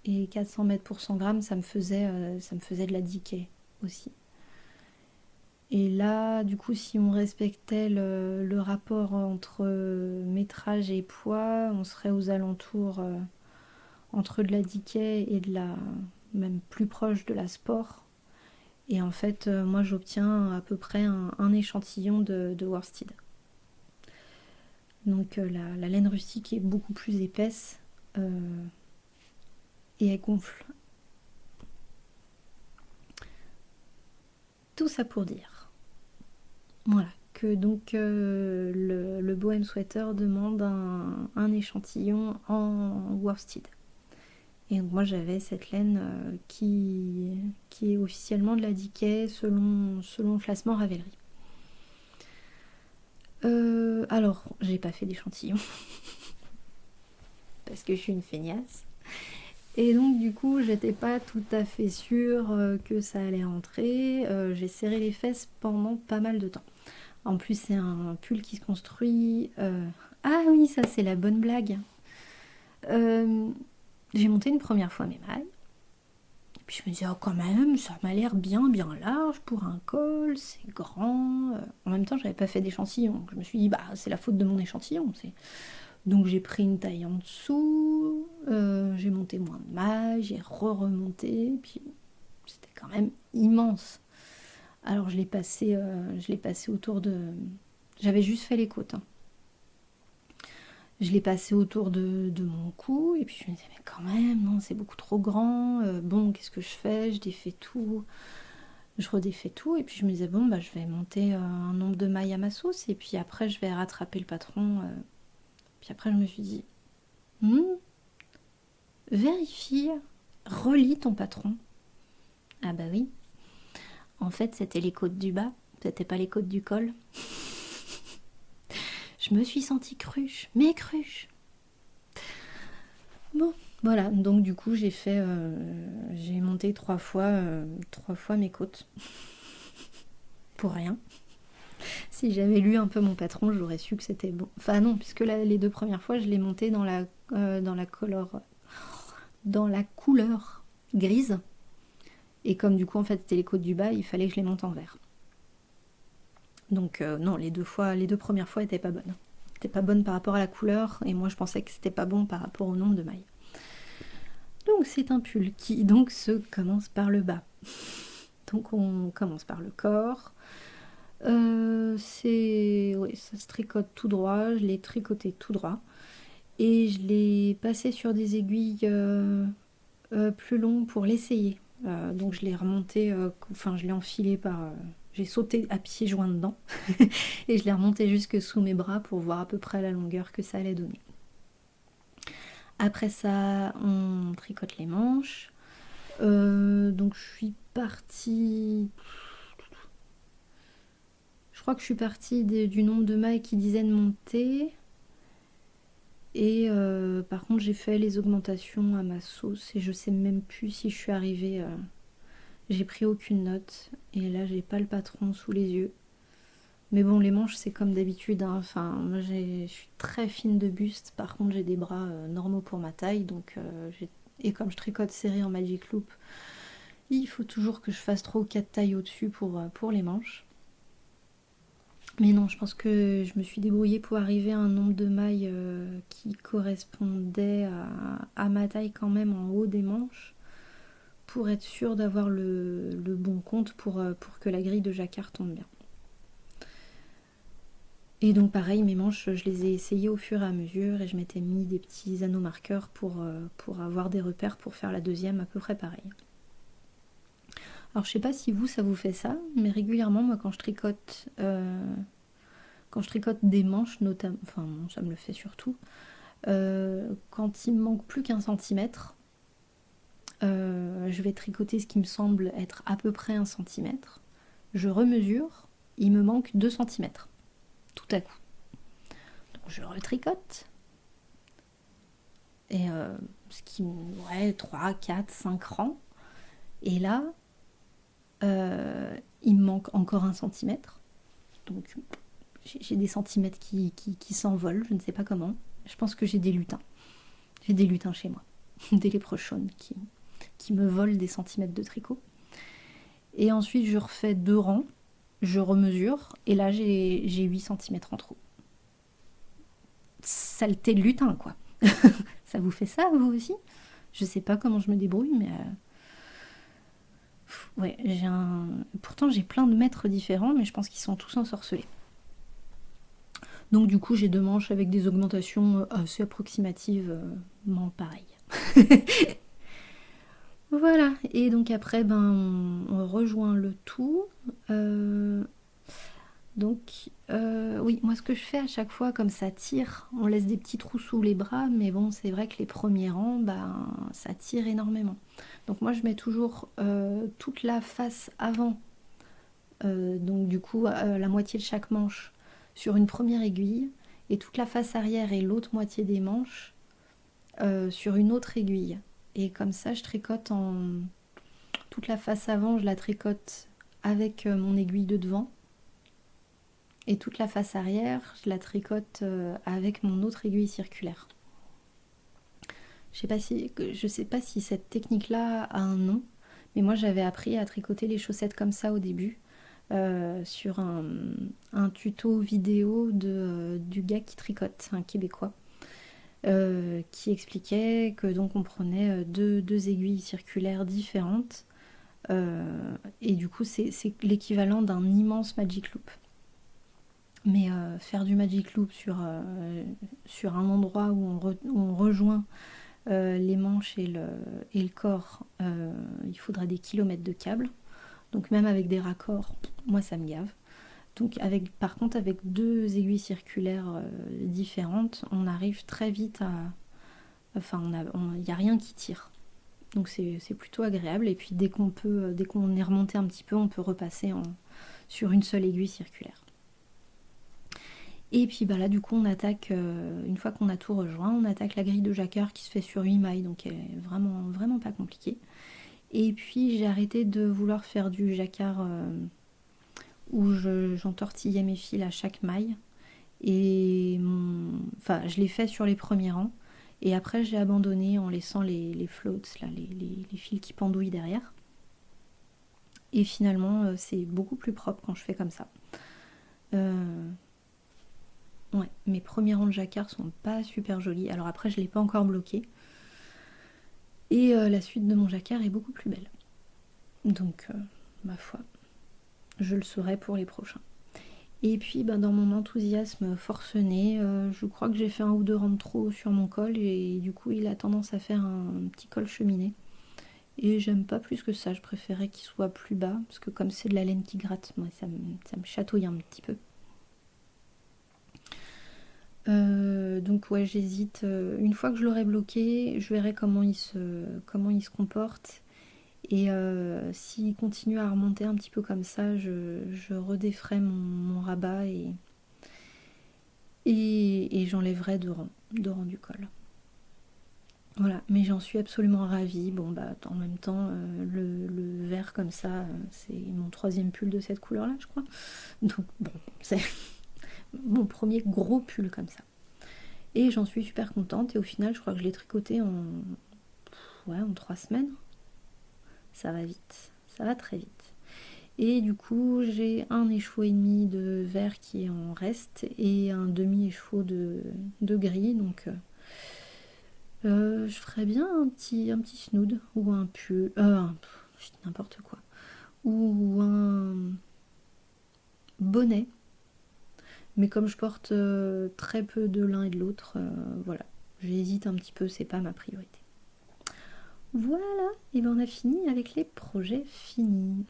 [SPEAKER 1] Et 400 mètres pour 100 grammes, ça me faisait de la Decay aussi. Et là, du coup, si on respectait le rapport entre métrage et poids, on serait aux alentours entre de la Decay et de la même plus proche de la Sport. Et en fait, moi, j'obtiens à peu près un échantillon de worsted. Donc la laine rustique est beaucoup plus épaisse et elle gonfle. Tout ça pour dire. Voilà, que donc le Bohem Sweater demande un échantillon en worsted. Et donc moi j'avais cette laine qui est officiellement de la Decay selon le classement Ravelry. Alors, j'ai pas fait d'échantillon parce que je suis une feignasse. Et donc du coup j'étais pas tout à fait sûre que ça allait rentrer. J'ai serré les fesses pendant pas mal de temps. En plus c'est un pull qui se construit... Ah oui, ça c'est la bonne blague. J'ai monté une première fois mes mailles. Et puis je me disais, oh quand même, ça m'a l'air bien large pour un col, c'est grand. En même temps j'avais pas fait d'échantillon. Je me suis dit, bah c'est la faute de mon échantillon. Donc j'ai pris une taille en dessous, j'ai monté moins de mailles, j'ai remonté, puis c'était quand même immense. Alors je l'ai passé autour de... J'avais juste fait les côtes. Hein. Je l'ai passé autour de mon cou, et puis je me disais, mais quand même, non, c'est beaucoup trop grand. Bon, qu'est-ce que je fais? Je défais tout, je redéfais tout, et puis je me disais, bon, bah je vais monter un nombre de mailles à ma sauce, et puis après je vais rattraper le patron. Puis après je me suis dit, vérifie, relis ton patron. Ah bah oui. En fait, c'était les côtes du bas, c'était pas les côtes du col. Je me suis sentie cruche, mais cruche. Bon, voilà. Donc du coup, j'ai monté 3 fois mes côtes. Pour rien. Si j'avais lu un peu mon patron, j'aurais su que c'était bon. Enfin non, puisque les 2 premières fois, je l'ai monté dans la couleur grise. Et comme du coup en fait c'était les côtes du bas, il fallait que je les monte en vert. Donc non, les 2 premières fois étaient pas bonnes. C'était pas bonne par rapport à la couleur, et moi je pensais que c'était pas bon par rapport au nombre de mailles. Donc c'est un pull qui donc se commence par le bas. Donc on commence par le corps. Ça se tricote tout droit, je l'ai tricoté tout droit. Et je l'ai passé sur des aiguilles plus longues pour l'essayer. Donc je l'ai remonté, je l'ai enfilé j'ai sauté à pieds joints dedans et je l'ai remonté jusque sous mes bras pour voir à peu près la longueur que ça allait donner. Après ça, on tricote les manches. Donc je suis partie... Je crois que je suis partie du nombre de mailles qui disaient de monter. Et par contre j'ai fait les augmentations à ma sauce et je sais même plus si je suis arrivée. J'ai pris aucune note et là j'ai pas le patron sous les yeux. Mais bon, les manches c'est comme d'habitude, hein. Enfin, moi je suis très fine de buste, par contre j'ai des bras normaux pour ma taille, donc et comme je tricote serré en Magic Loop, il faut toujours que je fasse 3 ou 4 tailles au-dessus pour les manches. Mais non, je pense que je me suis débrouillée pour arriver à un nombre de mailles qui correspondait à ma taille quand même en haut des manches, pour être sûre d'avoir le bon compte pour que la grille de jacquard tombe bien. Et donc pareil, mes manches, je les ai essayées au fur et à mesure et je m'étais mis des petits anneaux marqueurs pour avoir des repères pour faire la deuxième à peu près pareil. Alors je sais pas si vous, ça vous fait ça, mais régulièrement, moi quand je tricote des manches, notamment, enfin ça me le fait surtout, quand il me manque plus qu'un centimètre, je vais tricoter ce qui me semble être à peu près 1 centimètre. Je remesure, il me manque 2 centimètres, tout à coup. Donc je retricote. Et ce qui me 3, 4, 5 rangs. Et là, il me manque encore 1 centimètre. Donc j'ai des centimètres qui s'envolent, je ne sais pas comment. Je pense que j'ai des lutins. J'ai des lutins chez moi. Des léprechaunes qui me volent des centimètres de tricot. Et ensuite, je refais 2 rangs, je remesure, et là, j'ai 8 centimètres en trop. Saleté de lutin, quoi. Ça vous fait ça, vous aussi? Je sais pas comment je me débrouille, mais... ouais, pourtant, j'ai plein de mètres différents, mais je pense qu'ils sont tous ensorcelés. Donc du coup, j'ai 2 manches avec des augmentations assez approximatives, pareil. Voilà, et donc après, on rejoint le tout. Oui, moi ce que je fais à chaque fois, comme ça tire, on laisse des petits trous sous les bras, mais bon, c'est vrai que les premiers rangs, ça tire énormément. Donc moi je mets toujours toute la face avant, donc du coup la moitié de chaque manche sur une première aiguille, et toute la face arrière et l'autre moitié des manches sur une autre aiguille. Et comme ça je tricote toute la face avant, je la tricote avec mon aiguille de devant. Et toute la face arrière, je la tricote avec mon autre aiguille circulaire. Je sais pas si cette technique-là a un nom, mais moi j'avais appris à tricoter les chaussettes comme ça au début, sur un tuto vidéo du gars qui tricote, un Québécois, qui expliquait que donc on prenait deux aiguilles circulaires différentes, et du coup c'est l'équivalent d'un immense Magic Loop. Mais faire du Magic Loop sur un endroit où on rejoint les manches et le corps, il faudra des kilomètres de câbles. Donc même avec des raccords, moi ça me gave. Donc par contre avec 2 aiguilles circulaires différentes, on arrive très vite à... Enfin, il n'y a rien qui tire. Donc c'est plutôt agréable. Et puis dès qu'on est remonté un petit peu, on peut repasser sur une seule aiguille circulaire. Et puis là du coup on attaque, une fois qu'on a tout rejoint, on attaque la grille de jacquard qui se fait sur 8 mailles, donc elle est vraiment, vraiment pas compliquée. Et puis j'ai arrêté de vouloir faire du jacquard où j'entortillais mes fils à chaque maille. Et je l'ai fait sur les premiers rangs. Et après j'ai abandonné en laissant les floats, là, les fils qui pendouillent derrière. Et finalement c'est beaucoup plus propre quand je fais comme ça. Ouais, mes premiers rangs de jacquard sont pas super jolis. Alors après, je l'ai pas encore bloqué. Et la suite de mon jacquard est beaucoup plus belle. Donc, ma foi, je le saurai pour les prochains. Et puis, dans mon enthousiasme forcené, je crois que j'ai fait 1 ou 2 rangs de trop sur mon col. Et du coup, il a tendance à faire un petit col cheminé. Et j'aime pas plus que ça. Je préférais qu'il soit plus bas. Parce que comme c'est de la laine qui gratte, moi, ça me chatouille un petit peu. Donc ouais, j'hésite. Une fois que je l'aurai bloqué, je verrai comment il se comporte. Et s'il continue à remonter un petit peu comme ça, je redéferai mon rabat et et j'enlèverai 2 rangs du col. Voilà, mais j'en suis absolument ravie. Bon, bah, en même temps, le vert comme ça, c'est mon 3e pull de cette couleur-là, je crois. Donc, bon, c'est mon premier gros pull comme ça. Et j'en suis super contente. Et au final, je crois que je l'ai tricoté en 3 semaines. Ça va vite, ça va très vite. Et du coup, j'ai un écheveau et demi de vert qui est en reste et un demi-écheveau de gris. Donc, je ferais bien un petit snood ou un pull, je dis n'importe quoi, ou un bonnet. Mais comme je porte très peu de l'un et de l'autre, voilà, j'hésite un petit peu, c'est pas ma priorité. Voilà, et ben on a fini avec les projets finis.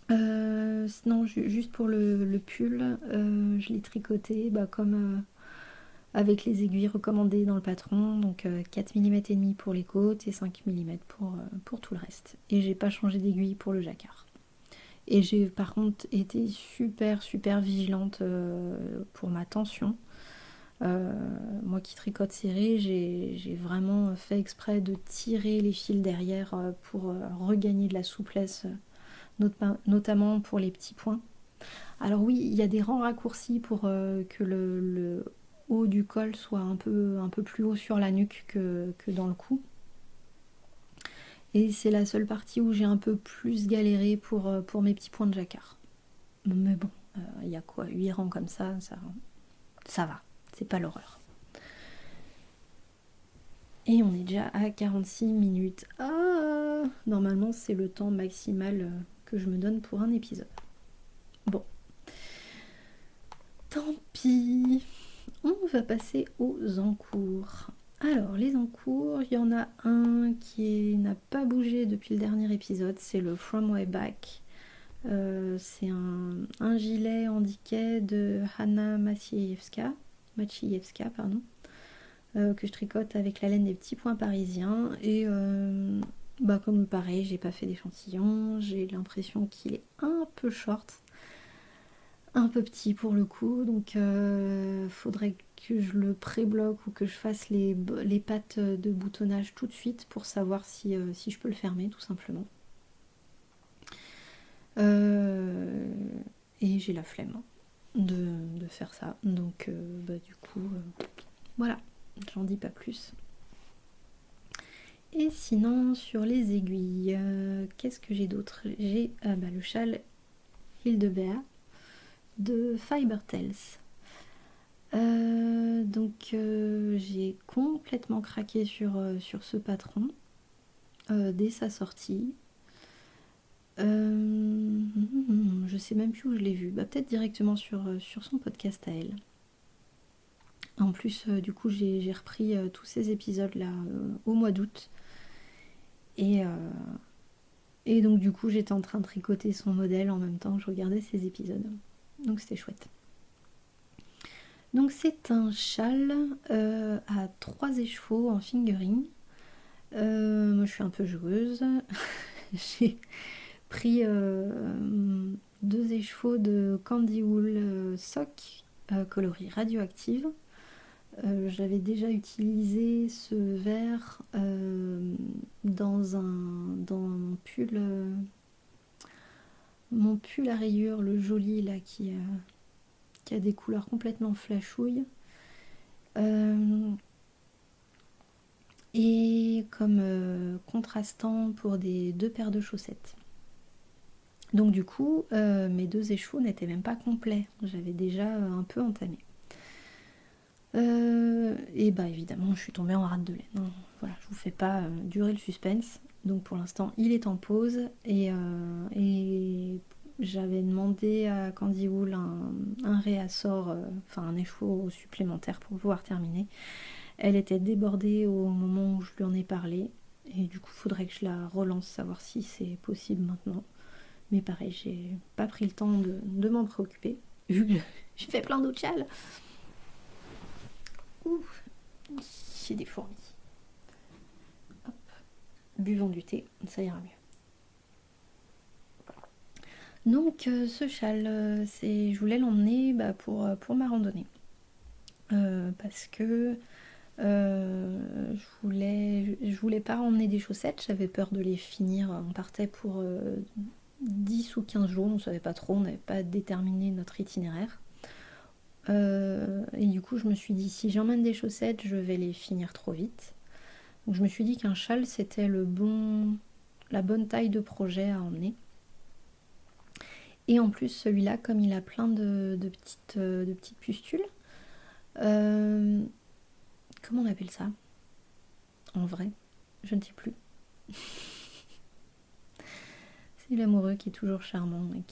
[SPEAKER 1] Sinon, juste pour le pull, je l'ai tricoté comme avec les aiguilles recommandées dans le patron, donc 4 mm et demi pour les côtes et 5 mm pour tout le reste. Et j'ai pas changé d'aiguille pour le jacquard. Et j'ai par contre été super vigilante pour ma tension. Moi qui tricote serré, j'ai vraiment fait exprès de tirer les fils derrière pour regagner de la souplesse, notamment pour les petits points. Alors oui, il y a des rangs raccourcis pour que le haut du col soit un peu plus haut sur la nuque que dans le cou. Et c'est la seule partie où j'ai un peu plus galéré pour mes petits points de jacquard. Mais bon, il y a quoi, 8 rangs comme ça va, c'est pas l'horreur. Et on est déjà à 46 minutes. Normalement c'est le temps maximal que je me donne pour un épisode. Bon. Tant pis. On va passer aux encours. Alors, les encours, il y en a un qui n'a pas bougé depuis le dernier épisode, c'est le From Way Back. C'est un gilet handiquet de Hanna Maciejewska, que je tricote avec la laine des petits points parisiens. Et comme pareil, j'ai pas fait d'échantillon, j'ai l'impression qu'il est un peu short, un peu petit pour le coup, donc faudrait que je le pré-bloque ou que je fasse les pattes de boutonnage tout de suite pour savoir si je peux le fermer tout simplement. Et j'ai la flemme de faire ça, donc du coup voilà, j'en dis pas plus. Et sinon sur les aiguilles, qu'est-ce que j'ai d'autre? J'ai le châle Hildebert de Fiber Tales. J'ai complètement craqué sur ce patron dès sa sortie. Je sais même plus où je l'ai vu. Peut-être directement sur son podcast à elle. En plus, du coup, j'ai repris tous ces épisodes-là au mois d'août. Et donc, du coup, j'étais en train de tricoter son modèle en même temps que je regardais ces épisodes. Donc, c'était chouette. Donc c'est un châle à 3 écheveaux en fingering. Moi je suis un peu joueuse. J'ai pris 2 écheveaux de Candy Wool Sock coloris radioactive. J'avais déjà utilisé ce vert dans mon pull à rayures, le joli là qui a des couleurs complètement flashouilles. Et comme contrastant pour 2 paires de chaussettes. Donc du coup, mes 2 écheveaux n'étaient même pas complets. J'avais déjà un peu entamé. Et évidemment, je suis tombée en rate de laine. Voilà, je vous fais pas durer le suspense. Donc pour l'instant, il est en pause. Et j'avais demandé à Candy Wool un réassort, un écheveau supplémentaire pour pouvoir terminer. Elle était débordée au moment où je lui en ai parlé. Et du coup, il faudrait que je la relance, savoir si c'est possible maintenant. Mais pareil, j'ai pas pris le temps de m'en préoccuper, vu que j'ai fait plein d'autres châles. Ouh, j'ai des fourmis. Hop. Buvons du thé, ça ira mieux. Donc ce châle, je voulais l'emmener pour ma randonnée. parce que je voulais pas emmener des chaussettes, j'avais peur de les finir. On partait pour 10 ou 15 jours, on savait pas trop, on n'avait pas déterminé notre itinéraire. Et du coup, je me suis dit, si j'emmène des chaussettes, je vais les finir trop vite. Donc je me suis dit qu'un châle, c'était la bonne taille de projet à emmener. Et en plus, celui-là, comme il a plein de petites pustules, comment on appelle ça en vrai? Je ne sais plus. C'est l'amoureux qui est toujours charmant et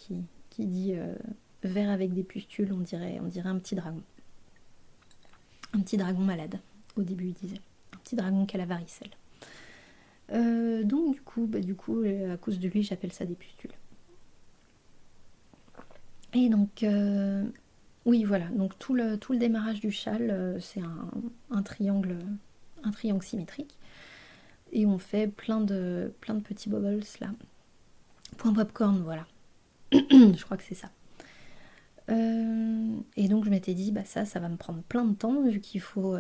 [SPEAKER 1] qui dit vert avec des pustules, on dirait un petit dragon. Un petit dragon malade, au début il disait. Un petit dragon qui a la varicelle. Donc du coup, à cause de lui, j'appelle ça des pustules. Et donc, oui, voilà. Donc tout le démarrage du châle, c'est un triangle symétrique. Et on fait plein de petits bubbles là. Point popcorn, voilà. Je crois que c'est ça. Et donc je m'étais dit, bah ça va me prendre plein de temps vu qu'il faut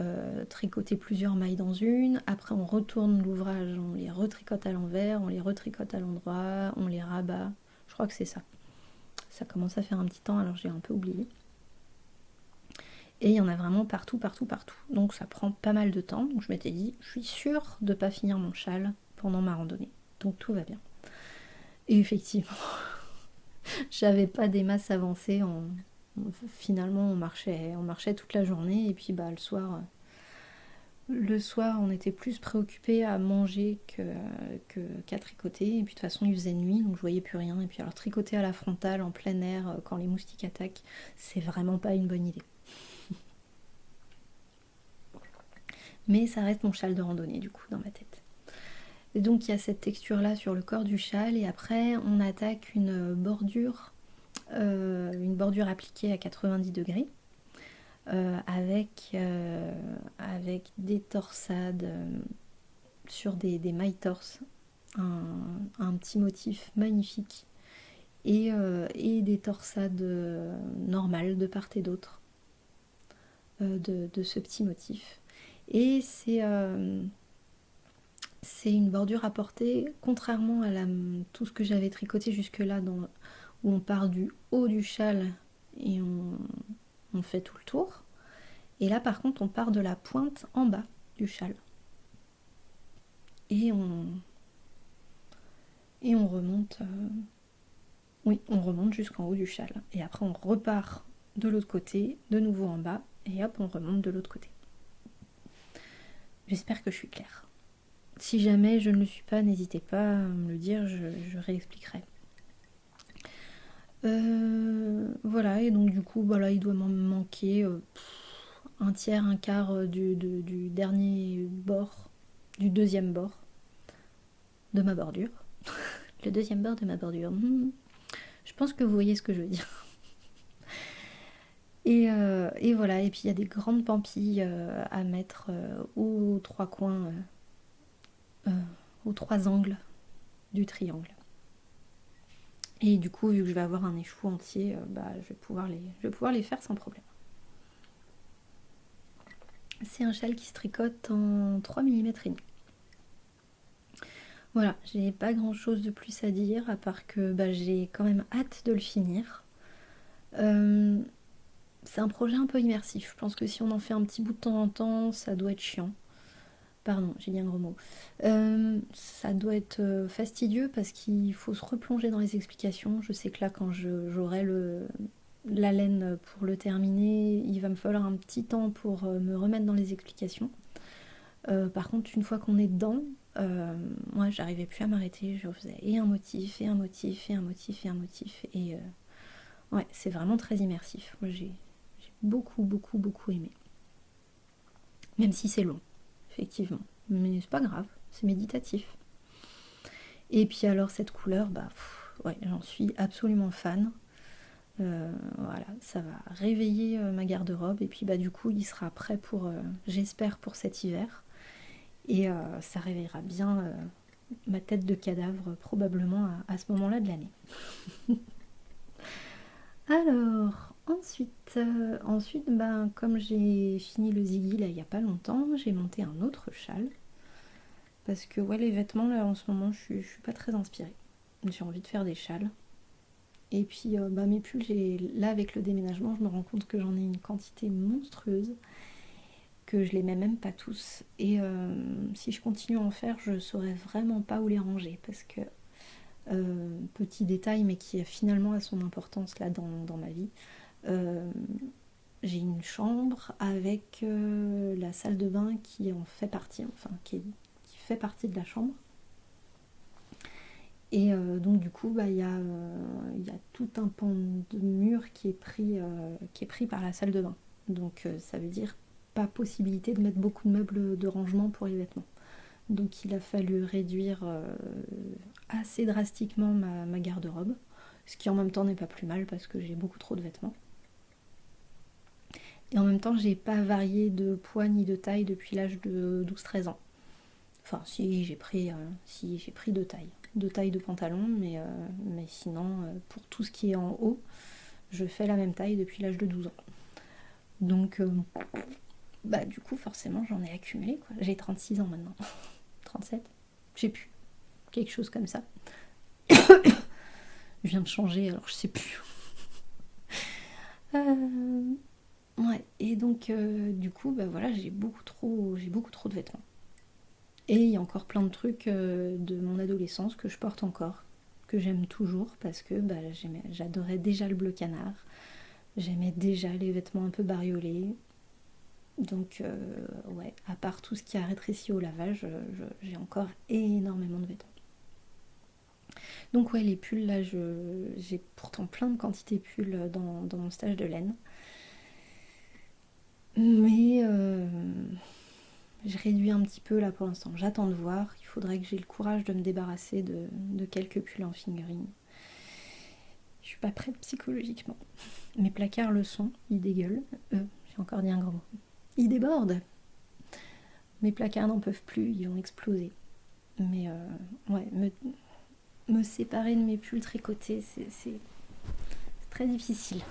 [SPEAKER 1] tricoter plusieurs mailles dans une. Après on retourne l'ouvrage, on les retricote à l'envers, on les retricote à l'endroit, on les rabat. Je crois que c'est ça. Ça commence à faire un petit temps, alors j'ai un peu oublié. Et il y en a vraiment partout, partout, partout. Donc ça prend pas mal de temps. Donc je m'étais dit, je suis sûre de pas finir mon châle pendant ma randonnée. Donc tout va bien. Et effectivement, j'avais pas des masses avancées. Finalement, on marchait toute la journée. Et puis le soir, on était plus préoccupés à manger qu'à tricoter. Et puis de toute façon, il faisait nuit, donc je voyais plus rien. Et puis alors tricoter à la frontale, en plein air, quand les moustiques attaquent, c'est vraiment pas une bonne idée. Mais ça reste mon châle de randonnée, du coup, dans ma tête. Et donc, il y a cette texture-là sur le corps du châle. Et après, on attaque une bordure appliquée à 90 degrés. Avec des torsades sur des mailles torses, un petit motif magnifique et des torsades normales de part et d'autre de ce petit motif. Et c'est une bordure à porter, contrairement à tout ce que j'avais tricoté jusque-là, où on part du haut du châle et on fait tout le tour. Et là, par contre, on part de la pointe en bas du châle. Et on remonte. Oui, on remonte jusqu'en haut du châle. Et après, on repart de l'autre côté, de nouveau en bas, et hop, on remonte de l'autre côté. J'espère que je suis claire. Si jamais je ne le suis pas, n'hésitez pas à me le dire, je réexpliquerai. Voilà, et donc du coup, il doit m'en manquer un tiers, un quart du dernier bord, du deuxième bord de ma bordure. Le deuxième bord de ma bordure. Je pense que vous voyez ce que je veux dire. Et voilà, et puis il y a des grandes pampilles à mettre aux trois coins, aux trois angles du triangle. Et du coup, vu que je vais avoir un échoue entier, je vais pouvoir les faire sans problème. C'est un châle qui se tricote en 3 mm et demi. Voilà, j'ai pas grand chose de plus à dire, à part que j'ai quand même hâte de le finir. C'est un projet un peu immersif. Je pense que si on en fait un petit bout de temps en temps, ça doit être chiant. Pardon, j'ai dit un gros mot. Ça doit être fastidieux parce qu'il faut se replonger dans les explications. Je sais que là, quand j'aurai la laine pour le terminer, il va me falloir un petit temps pour me remettre dans les explications. Par contre, une fois qu'on est dedans, moi, j'arrivais plus à m'arrêter. Je refaisais et un motif, et un motif, et un motif, et un motif. Et ouais, c'est vraiment très immersif. Moi, j'ai beaucoup, beaucoup, beaucoup aimé. Même si c'est long, effectivement. Mais c'est pas grave, c'est méditatif. Et puis alors, cette couleur, ouais, j'en suis absolument fan. Voilà, ça va réveiller ma garde-robe. Et puis du coup, il sera prêt j'espère, pour cet hiver. Et ça réveillera bien ma tête de cadavre probablement à ce moment-là de l'année. Alors, Ensuite, ben, comme j'ai fini le Ziggy là il n'y a pas longtemps, j'ai monté un autre châle. Parce que ouais, les vêtements là en ce moment, je suis pas très inspirée. J'ai envie de faire des châles. Et puis bah, mes pulls, là avec le déménagement, je me rends compte que j'en ai une quantité monstrueuse, que je les mets même pas tous. Et si je continue à en faire, je saurais vraiment pas où les ranger. Parce que, petit détail, mais qui finalement a son importance là dans ma vie, euh, j'ai une chambre avec la salle de bain qui en fait partie, enfin qui fait partie de la chambre. Et donc du coup, bah, y a tout un pan de mur qui est pris par la salle de bain. Donc ça veut dire pas possibilité de mettre beaucoup de meubles de rangement pour les vêtements. Donc il a fallu réduire assez drastiquement ma garde-robe, ce qui en même temps n'est pas plus mal parce que j'ai beaucoup trop de vêtements. Et en même temps, j'ai pas varié de poids ni de taille depuis l'âge de 12-13 ans. Enfin, si, j'ai pris deux tailles de pantalon, mais sinon, pour tout ce qui est en haut, je fais la même taille depuis l'âge de 12 ans. Donc, bah, du coup, forcément, j'en ai accumulé, quoi. J'ai 36 ans maintenant. 37, je sais plus. Quelque chose comme ça. Je viens de changer, alors je sais plus. Ouais, et donc, du coup, bah voilà, j'ai beaucoup trop de vêtements. Et il y a encore plein de trucs de mon adolescence que je porte encore, que j'aime toujours parce que bah, j'adorais déjà le bleu canard, j'aimais déjà les vêtements un peu bariolés. Donc ouais, à part tout ce qui a rétréci au lavage, j'ai encore énormément de vêtements. Donc ouais, les pulls là, j'ai pourtant plein de quantités de pulls dans mon stage de laine. Mais je réduis un petit peu là pour l'instant. J'attends de voir. Il faudrait que j'ai le courage de me débarrasser de quelques pulls en fingering. Je suis pas prête psychologiquement. Mes placards le sont, ils dégueulent. J'ai encore dit un grand mot. Ils débordent. Mes placards n'en peuvent plus, ils vont exploser. Mais ouais, me séparer de mes pulls tricotés, c'est très difficile.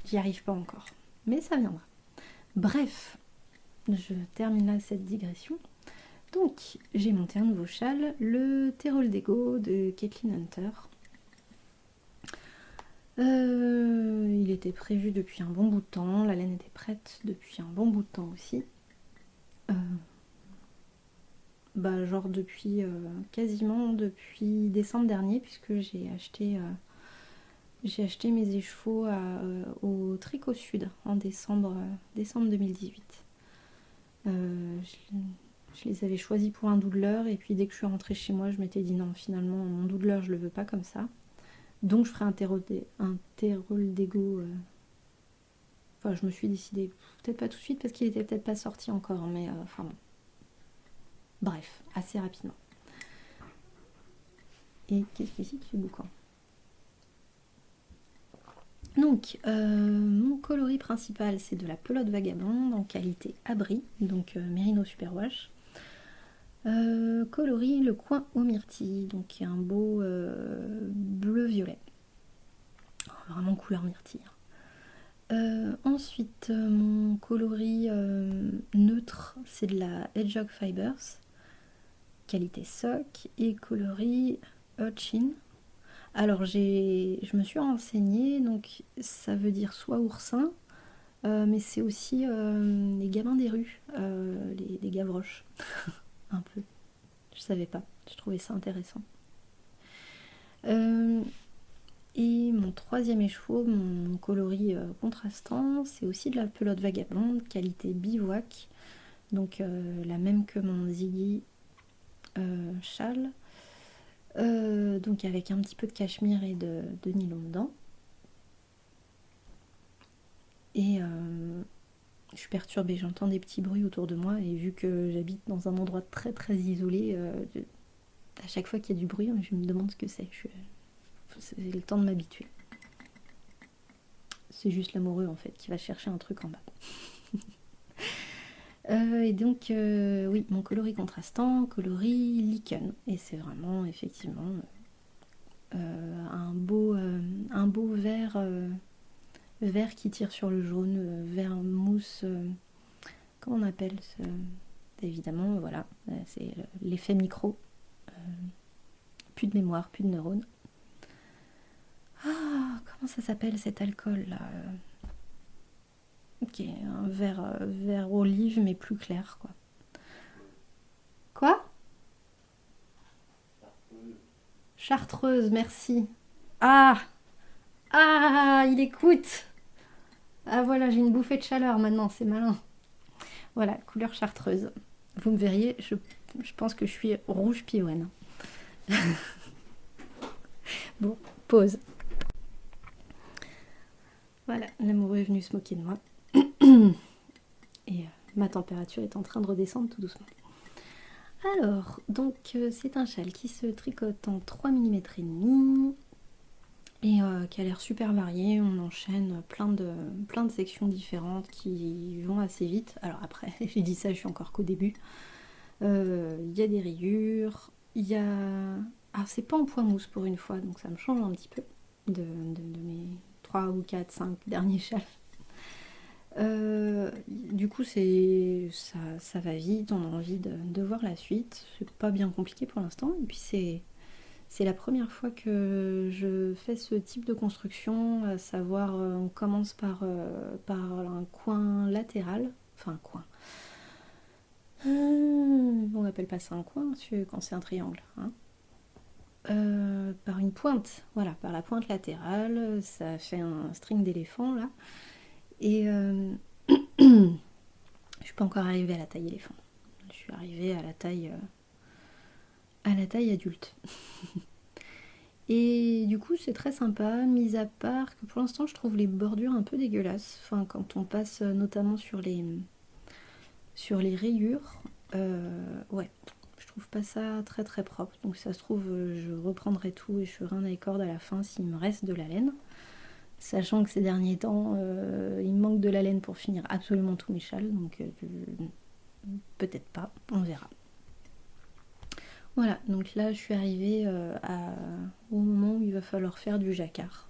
[SPEAKER 1] J'y arrive pas encore. Mais ça viendra. Bref, je termine là cette digression. Donc, j'ai monté un nouveau châle, le Terrol d'Ego de Caitlin Hunter. Il était prévu depuis un bon bout de temps, la laine était prête depuis un bon bout de temps aussi. Bah, genre quasiment depuis décembre dernier, puisque j'ai acheté mes écheveaux au Tricot Sud en décembre 2018. Je les avais choisis pour un doodler et puis dès que je suis rentrée chez moi, je m'étais dit non, finalement mon doodler je le veux pas comme ça. Donc je ferai un terrol d'ego. Enfin, je me suis décidée, peut-être pas tout de suite parce qu'il était peut-être pas sorti encore, mais enfin bon. Bref, assez rapidement. Et qu'est-ce que c'est que ce bouquin? Donc, mon coloris principal, c'est de la pelote vagabonde en qualité abri, donc Merino Superwash. Coloris le coin aux myrtilles, donc un beau bleu-violet. Vraiment couleur myrtille. Ensuite, mon coloris neutre, c'est de la Hedgehog Fibers, qualité sock, et coloris Urchin. Alors, je me suis renseignée, donc ça veut dire soit oursin, mais c'est aussi les gamins des rues, les gavroches, un peu. Je savais pas, je trouvais ça intéressant. Et mon troisième écheveau, mon coloris contrastant, c'est aussi de la pelote vagabonde, qualité bivouac, donc la même que mon Ziggy châle, donc avec un petit peu de cachemire et de nylon dedans. Et je suis perturbée, j'entends des petits bruits autour de moi et vu que j'habite dans un endroit très très isolé, à chaque fois qu'il y a du bruit, je me demande ce que c'est. C'est le temps de m'habituer. C'est juste l'amoureux en fait qui va chercher un truc en bas. Et donc, oui, mon coloris contrastant, coloris lichen. Et c'est vraiment effectivement un beau vert vert qui tire sur le jaune, vert mousse, comment on appelle ce... Évidemment, voilà, c'est l'effet micro. Plus de mémoire, plus de neurones. Ah, comment ça s'appelle cet alcool là? Ok, un vert olive mais plus clair quoi. Quoi? Chartreuse, merci. Ah! Ah, il écoute! Ah voilà, j'ai une bouffée de chaleur maintenant, c'est malin. Voilà, couleur chartreuse. Vous me verriez, je pense que je suis rouge pioine. Bon, pause. Voilà, l'amoureux est venu se moquer de moi. Et ma température est en train de redescendre tout doucement. Alors, donc c'est un châle qui se tricote en 3 mm et demi et qui a l'air super varié. On enchaîne plein de sections différentes qui vont assez vite. Alors après, j'ai dit ça, je suis encore qu'au début. Il y a des rayures, il y a... Ah, c'est pas en point mousse pour une fois, donc ça me change un petit peu de mes 3 ou 4, 5 derniers châles. Du coup, ça va vite, on a envie de voir la suite. C'est pas bien compliqué pour l'instant. Et puis c'est la première fois que je fais ce type de construction, à savoir on commence par un coin latéral, enfin un coin. On n'appelle pas ça un coin quand c'est un triangle. Hein. Par une pointe, voilà, par la pointe latérale, ça fait un string d'éléphant là. Et je suis pas encore arrivée à la taille éléphant. Je suis arrivée à la taille adulte. Et du coup, c'est très sympa, mis à part que pour l'instant, je trouve les bordures un peu dégueulasses. Enfin, quand on passe notamment sur les rayures, ouais, je trouve pas ça très très propre. Donc, si ça se trouve, je reprendrai tout et je ferai un accord à la fin s'il me reste de la laine. Sachant que ces derniers temps, il me manque de la laine pour finir absolument tous mes châles, donc peut-être pas, on verra. Voilà, donc là je suis arrivée au moment où il va falloir faire du jacquard.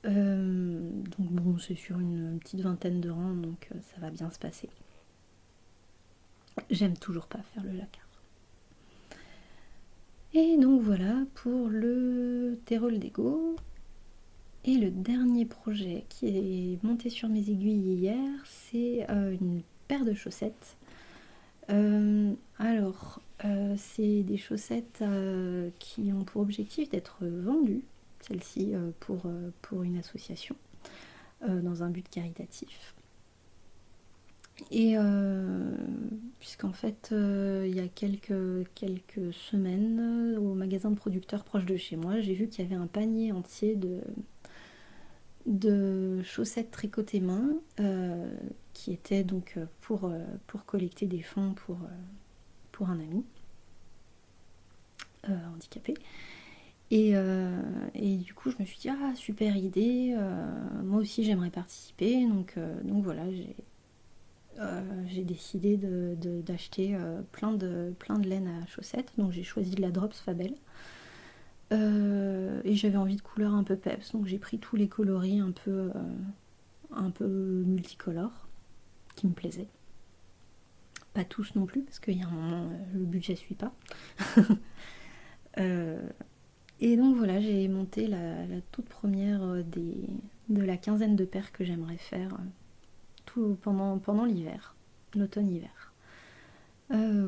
[SPEAKER 1] Donc bon, c'est sur une petite vingtaine de rangs, donc ça va bien se passer. J'aime toujours pas faire le jacquard. Et donc voilà pour le terreau d'Ego. Et le dernier projet qui est monté sur mes aiguilles hier, c'est une paire de chaussettes. C'est des chaussettes qui ont pour objectif d'être vendues, celles-ci pour une association, dans un but caritatif. Et puisqu'en fait, il y a quelques semaines, au magasin de producteurs proche de chez moi, j'ai vu qu'il y avait un panier entier de chaussettes tricotées main qui étaient donc pour collecter des fonds pour un ami handicapé. Et du coup, je me suis dit, ah, super idée, moi aussi j'aimerais participer. Donc voilà, j'ai décidé d'acheter plein de laine à chaussettes. Donc j'ai choisi de la Drops Fabel. Et j'avais envie de couleurs un peu peps, donc j'ai pris tous les coloris un peu multicolores qui me plaisaient. Pas tous non plus, parce qu'il y a un moment, le budget suit pas. Et donc voilà, j'ai monté la toute première de la quinzaine de paires que j'aimerais faire tout pendant l'hiver, l'automne-hiver.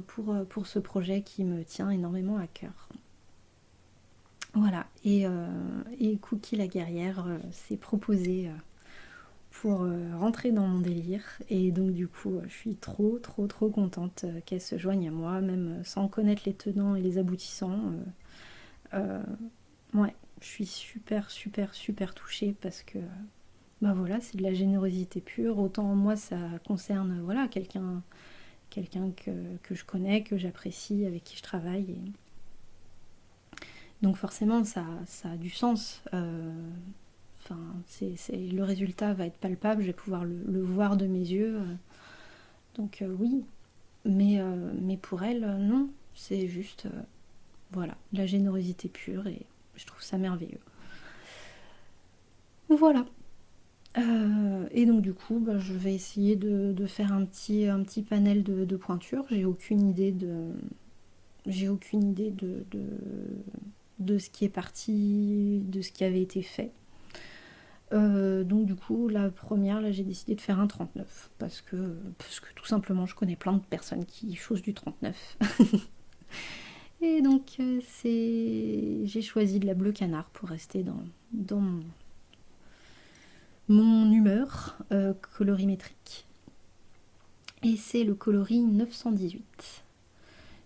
[SPEAKER 1] Pour ce projet qui me tient énormément à cœur. Voilà, et Cookie la guerrière s'est proposée pour rentrer dans mon délire, et donc du coup je suis trop contente qu'elle se joigne à moi, même sans connaître les tenants et les aboutissants. Ouais, je suis super touchée parce que bah voilà, c'est de la générosité pure. Autant moi ça concerne voilà quelqu'un que je connais, que j'apprécie, avec qui je travaille. Et donc forcément ça a du sens. Enfin, le résultat va être palpable, je vais pouvoir le voir de mes yeux. Donc oui, mais pour elle, non. C'est juste, voilà, la générosité pure et je trouve ça merveilleux. Voilà. Et donc du coup, bah, je vais essayer de faire un petit panel de pointures. J'ai aucune idée de ce qui est parti, de ce qui avait été fait. Donc du coup, la première, là, j'ai décidé de faire un 39 parce que tout simplement, je connais plein de personnes qui chaussent du 39. Et donc, j'ai choisi de la bleu canard pour rester dans mon humeur colorimétrique. Et c'est le coloris 918.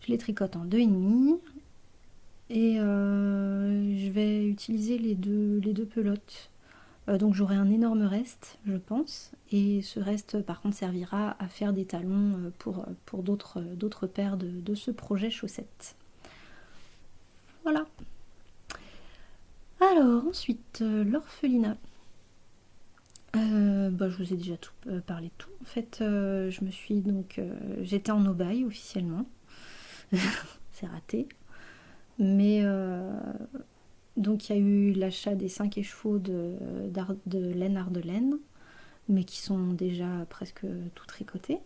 [SPEAKER 1] Je les tricote en 2,5 et je vais utiliser les deux pelotes. Donc j'aurai un énorme reste, je pense, et ce reste par contre servira à faire des talons pour d'autres paires de ce projet chaussette. Voilà. Alors ensuite, l'orphelinat. Je vous ai déjà parlé de tout. En fait, j'étais en no-buy officiellement. C'est raté. Mais donc il y a eu l'achat des 5 écheveaux de laine Ardelaine, mais qui sont déjà presque tout tricotés.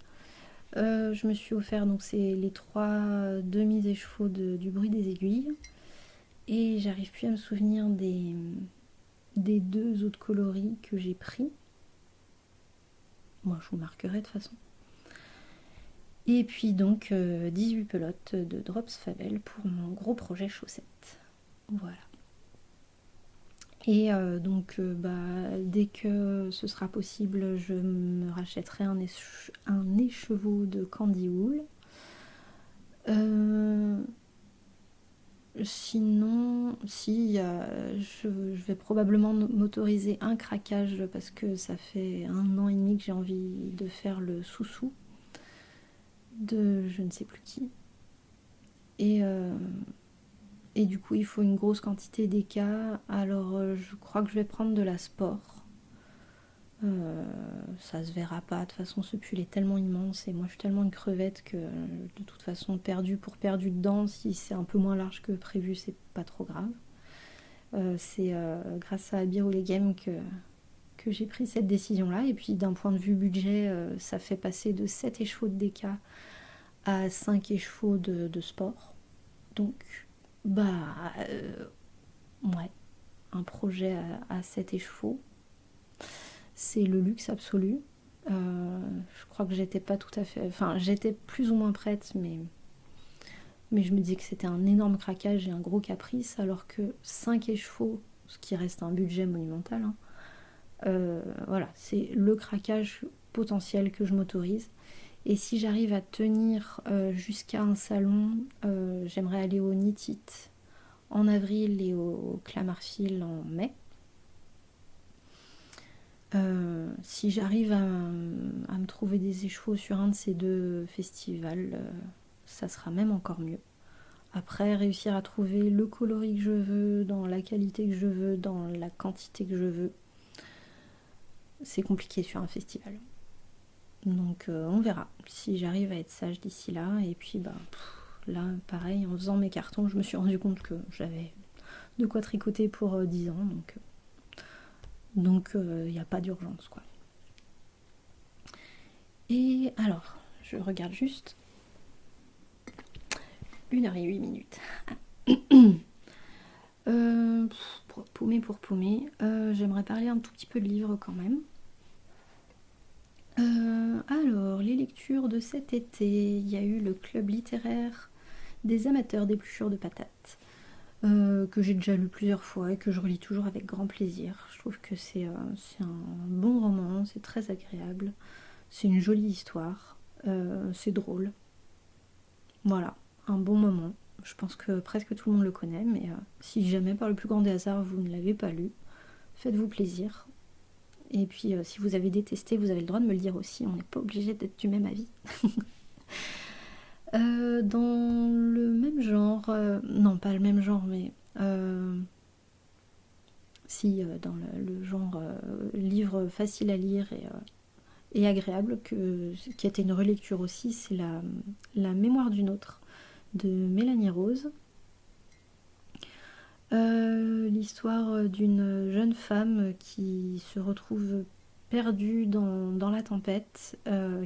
[SPEAKER 1] Je me suis offert donc c'est les 3 demi-écheveaux du bruit des aiguilles. Et j'arrive plus à me souvenir des 2 autres coloris que j'ai pris. Moi, je vous marquerai de toute façon. Et puis donc 18 pelotes de Drops Favel pour mon gros projet chaussette. Voilà. Et dès que ce sera possible, je me rachèterai un écheveau de Candy Wool. Sinon, je vais probablement m'autoriser un craquage parce que ça fait 1 an et demi que j'ai envie de faire le sous-sous de je ne sais plus qui. Et du coup, il faut une grosse quantité d'éca. Alors, je crois que je vais prendre de la sport. Ça se verra pas. De toute façon, ce pull est tellement immense et moi, je suis tellement une crevette que de toute façon, perdu pour perdu dedans, si c'est un peu moins large que prévu, c'est pas trop grave. C'est grâce à Birolé Game que j'ai pris cette décision-là. Et puis, d'un point de vue budget, ça fait passer de 7 écheveaux de déca à 5 écheveaux de sport. Donc, ouais, un projet à 7 écheveaux, c'est le luxe absolu. Je crois que j'étais pas tout à fait... Enfin, j'étais plus ou moins prête, mais je me disais que c'était un énorme craquage et un gros caprice, alors que 5 écheveaux, ce qui reste un budget monumental, hein, voilà, c'est le craquage potentiel que je m'autorise. Et si j'arrive à tenir jusqu'à un salon, j'aimerais aller au Knit It en avril et au Clamart-Fil en mai. Si j'arrive à me trouver des écheveaux sur un de ces 2 festivals, ça sera même encore mieux. Après, réussir à trouver le coloris que je veux, dans la qualité que je veux, dans la quantité que je veux, c'est compliqué sur un festival. Donc on verra si j'arrive à être sage d'ici là. Et puis là, pareil, en faisant mes cartons, je me suis rendu compte que j'avais de quoi tricoter pour 10 ans. Donc il n'y a pas d'urgence, quoi. Et alors, je regarde juste 1h08. Pour paumer, j'aimerais parler un tout petit peu de livres quand même. Alors, les lectures de cet été, il y a eu le club littéraire des amateurs d'épluchures de patates, que j'ai déjà lu plusieurs fois et que je relis toujours avec grand plaisir. Je trouve que c'est un bon roman, c'est très agréable, c'est une jolie histoire, c'est drôle. Voilà, un bon moment. Je pense que presque tout le monde le connaît, mais si jamais par le plus grand des hasards vous ne l'avez pas lu, faites-vous plaisir. Et puis si vous avez détesté, vous avez le droit de me le dire aussi, on n'est pas obligé d'être du même avis. Dans le même genre, non pas le même genre, mais dans le genre livre facile à lire et agréable, qui était une relecture aussi, c'est la mémoire d'une autre de Mélanie Rose. L'histoire d'une jeune femme qui se retrouve perdu dans la tempête,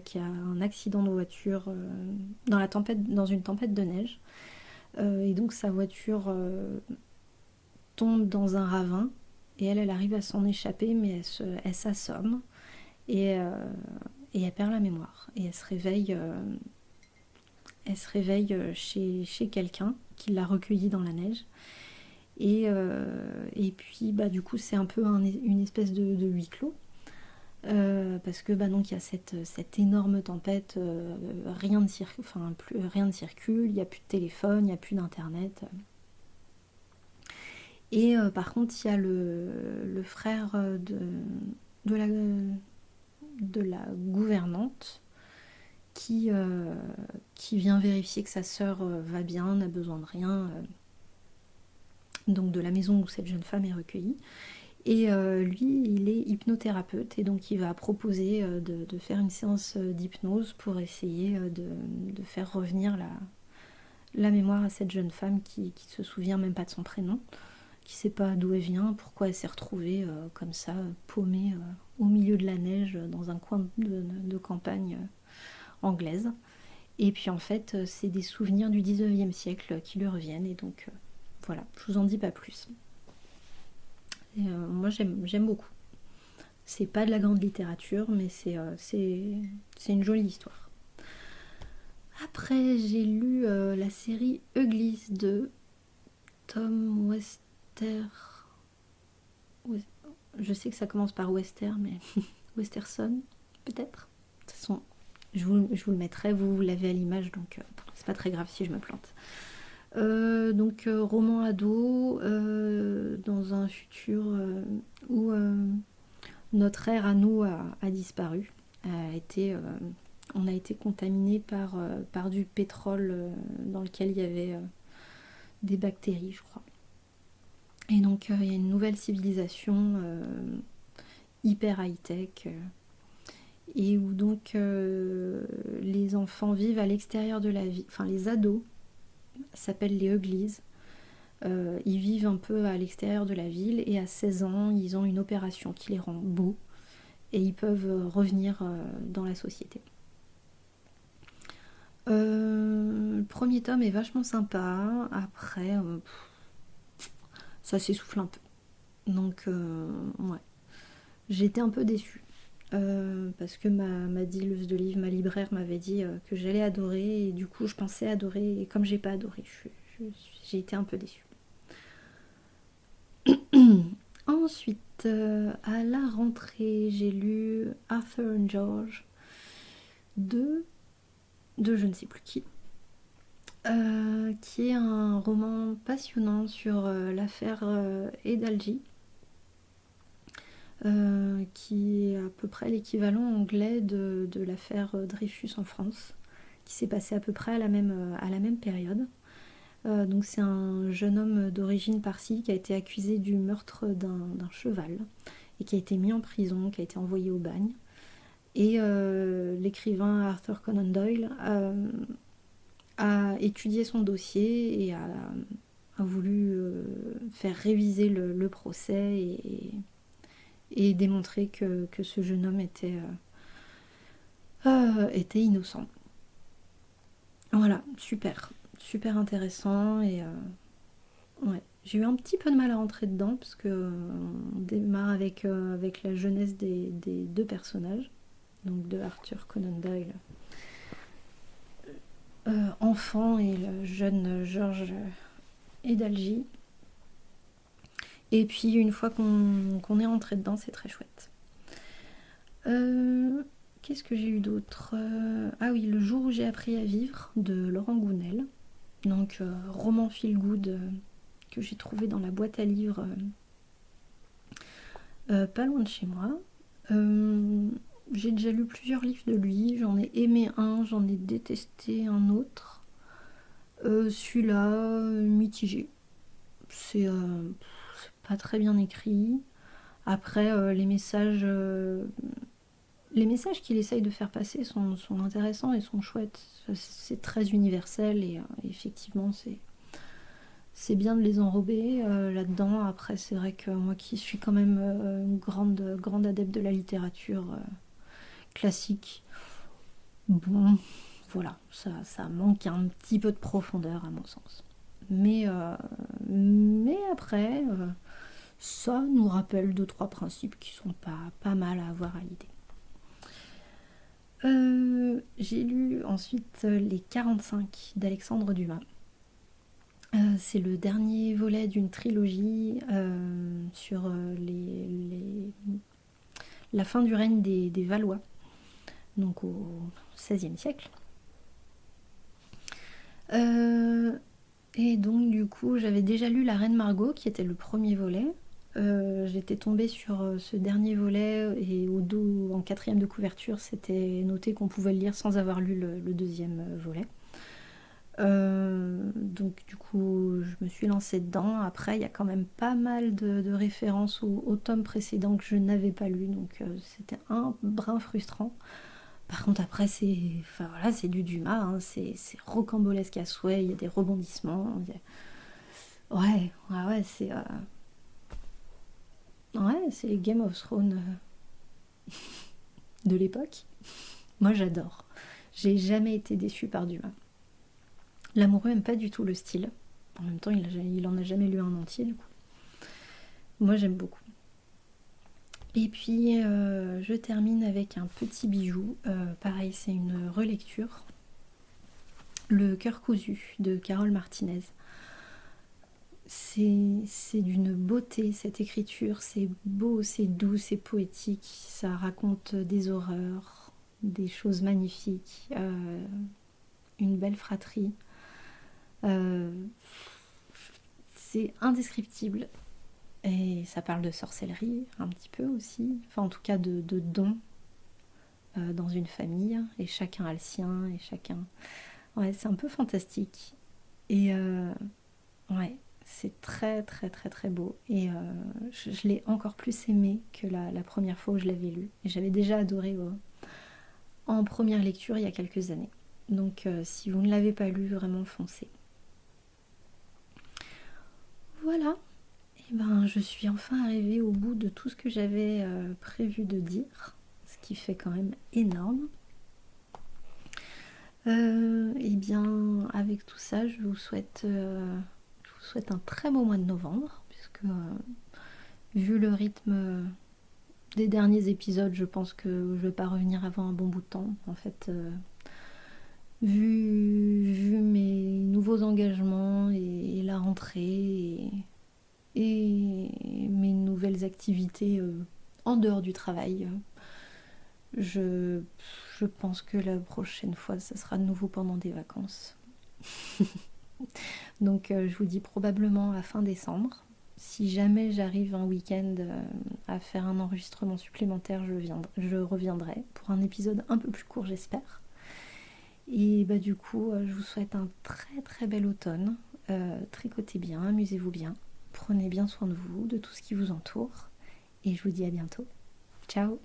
[SPEAKER 1] qui a un accident de voiture dans une tempête de neige. Et donc sa voiture tombe dans un ravin et elle arrive à s'en échapper, mais elle s'assomme et elle perd la mémoire. Et elle se réveille chez quelqu'un qui l'a recueillie dans la neige. Et puis du coup c'est un peu une espèce de huis clos. Parce que donc il y a cette énorme tempête, rien ne circule, il n'y a plus de téléphone, il n'y a plus d'internet. Et par contre il y a le frère de la gouvernante qui vient vérifier que sa sœur va bien, n'a besoin de rien, donc de la maison où cette jeune femme est recueillie. Et lui, il est hypnothérapeute et donc il va proposer de faire une séance d'hypnose pour essayer de faire revenir la mémoire à cette jeune femme qui se souvient même pas de son prénom, qui sait pas d'où elle vient, pourquoi elle s'est retrouvée comme ça, paumée au milieu de la neige dans un coin de campagne anglaise. Et puis en fait, c'est des souvenirs du 19e siècle qui lui reviennent et donc voilà, je vous en dis pas plus. Et moi j'aime beaucoup. C'est pas de la grande littérature, mais c'est une jolie histoire. Après, j'ai lu la série Uglies de Tom Wester. Je sais que ça commence par Wester, mais Westerson, peut-être. De toute façon, je vous le mettrai, vous l'avez à l'image, donc c'est pas très grave si je me plante. Donc roman ado dans un futur où notre ère à nous a disparu, on a été contaminé par du pétrole dans lequel il y avait des bactéries, je crois. Et donc il y a une nouvelle civilisation hyper high-tech et où donc les enfants vivent à l'extérieur de la ville, enfin les ados s'appellent les Uglies. Ils vivent un peu à l'extérieur de la ville et à 16 ans, ils ont une opération qui les rend beaux et ils peuvent revenir dans la société. Le premier tome est vachement sympa. Après, ça s'essouffle un peu. Donc, ouais. J'étais un peu déçue. Parce que ma dealeuse de livres, ma libraire m'avait dit que j'allais adorer et du coup je pensais adorer et comme j'ai pas adoré, j'ai été un peu déçue. Ensuite, à la rentrée, j'ai lu Arthur and George de je ne sais plus qui est un roman passionnant sur l'affaire Edalji, qui est à peu près l'équivalent anglais de l'affaire Dreyfus en France, qui s'est passée à peu près à la même période. Donc c'est un jeune homme d'origine parsi qui a été accusé du meurtre d'un cheval et qui a été mis en prison, qui a été envoyé au bagne. Et l'écrivain Arthur Conan Doyle a étudié son dossier et a voulu faire réviser le procès et démontrer que ce jeune homme était innocent. Voilà, super intéressant et ouais, j'ai eu un petit peu de mal à rentrer dedans parce que on démarre avec la jeunesse des deux personnages, donc de Arthur Conan Doyle enfant et le jeune George Edalji. Et puis une fois qu'on est rentré dedans, c'est très chouette. Qu'est-ce que j'ai eu d'autre Ah oui, Le jour où j'ai appris à vivre de Laurent Gounel. Donc roman feel good que j'ai trouvé dans la boîte à livres pas loin de chez moi. J'ai déjà lu plusieurs livres de lui, j'en ai aimé un, j'en ai détesté un autre. Celui-là, mitigé. C'est pas très bien écrit. Après, les messages qu'il essaye de faire passer sont intéressants et sont chouettes. C'est très universel et effectivement, c'est bien de les enrober là-dedans. Après, c'est vrai que moi qui suis quand même une grande adepte de la littérature classique, bon, voilà, ça manque un petit peu de profondeur à mon sens. Mais après, ça nous rappelle deux, trois principes qui sont pas mal à avoir à l'idée. J'ai lu ensuite Les 45 d'Alexandre Dumas. C'est le dernier volet d'une trilogie sur la fin du règne des Valois, donc au XVIe siècle. Et donc du coup, j'avais déjà lu La Reine Margot, qui était le premier volet. J'étais tombée sur ce dernier volet et en quatrième de couverture, c'était noté qu'on pouvait le lire sans avoir lu le deuxième volet. Donc du coup je me suis lancée dedans. Après il y a quand même pas mal de références au tome précédent que je n'avais pas lu, donc c'était un brin frustrant. Par contre après c'est du Dumas, hein. C'est rocambolesque à souhait, il y a des rebondissements, ouais, c'est les Game of Thrones de l'époque. Moi j'adore, j'ai jamais été déçue par Dumas. L'amoureux aime pas du tout le style. En même temps, il en a jamais lu un entier, du coup. Moi, j'aime beaucoup. Et puis, je termine avec un petit bijou. Pareil, c'est une relecture. Le cœur cousu de Carole Martinez. C'est d'une beauté, cette écriture. C'est beau, c'est doux, c'est poétique. Ça raconte des horreurs, des choses magnifiques. Une belle fratrie. C'est indescriptible. Et ça parle de sorcellerie un petit peu aussi, enfin en tout cas de dons dans une famille, et chacun a le sien, et chacun... Ouais, c'est un peu fantastique. Et ouais, c'est très très très très beau. Et je l'ai encore plus aimé que la première fois où je l'avais lu. Et j'avais déjà adoré en première lecture il y a quelques années. Donc si vous ne l'avez pas lu, vraiment foncez. Voilà. Et ben, je suis enfin arrivée au bout de tout ce que j'avais prévu de dire, ce qui fait quand même énorme. Et bien, avec tout ça, je vous souhaite un très beau mois de novembre, puisque vu le rythme des derniers épisodes, je pense que je ne vais pas revenir avant un bon bout de temps. En fait, vu mes nouveaux engagements et la rentrée et mes nouvelles activités en dehors du travail, je pense que la prochaine fois, ça sera de nouveau pendant des vacances. Donc je vous dis probablement à fin décembre. Si jamais j'arrive un week-end à faire un enregistrement supplémentaire, je reviendrai pour un épisode un peu plus court, j'espère. Et bah du coup, je vous souhaite un très très bel automne. Tricotez bien, amusez-vous bien. Prenez bien soin de vous, de tout ce qui vous entoure. Et je vous dis à bientôt. Ciao!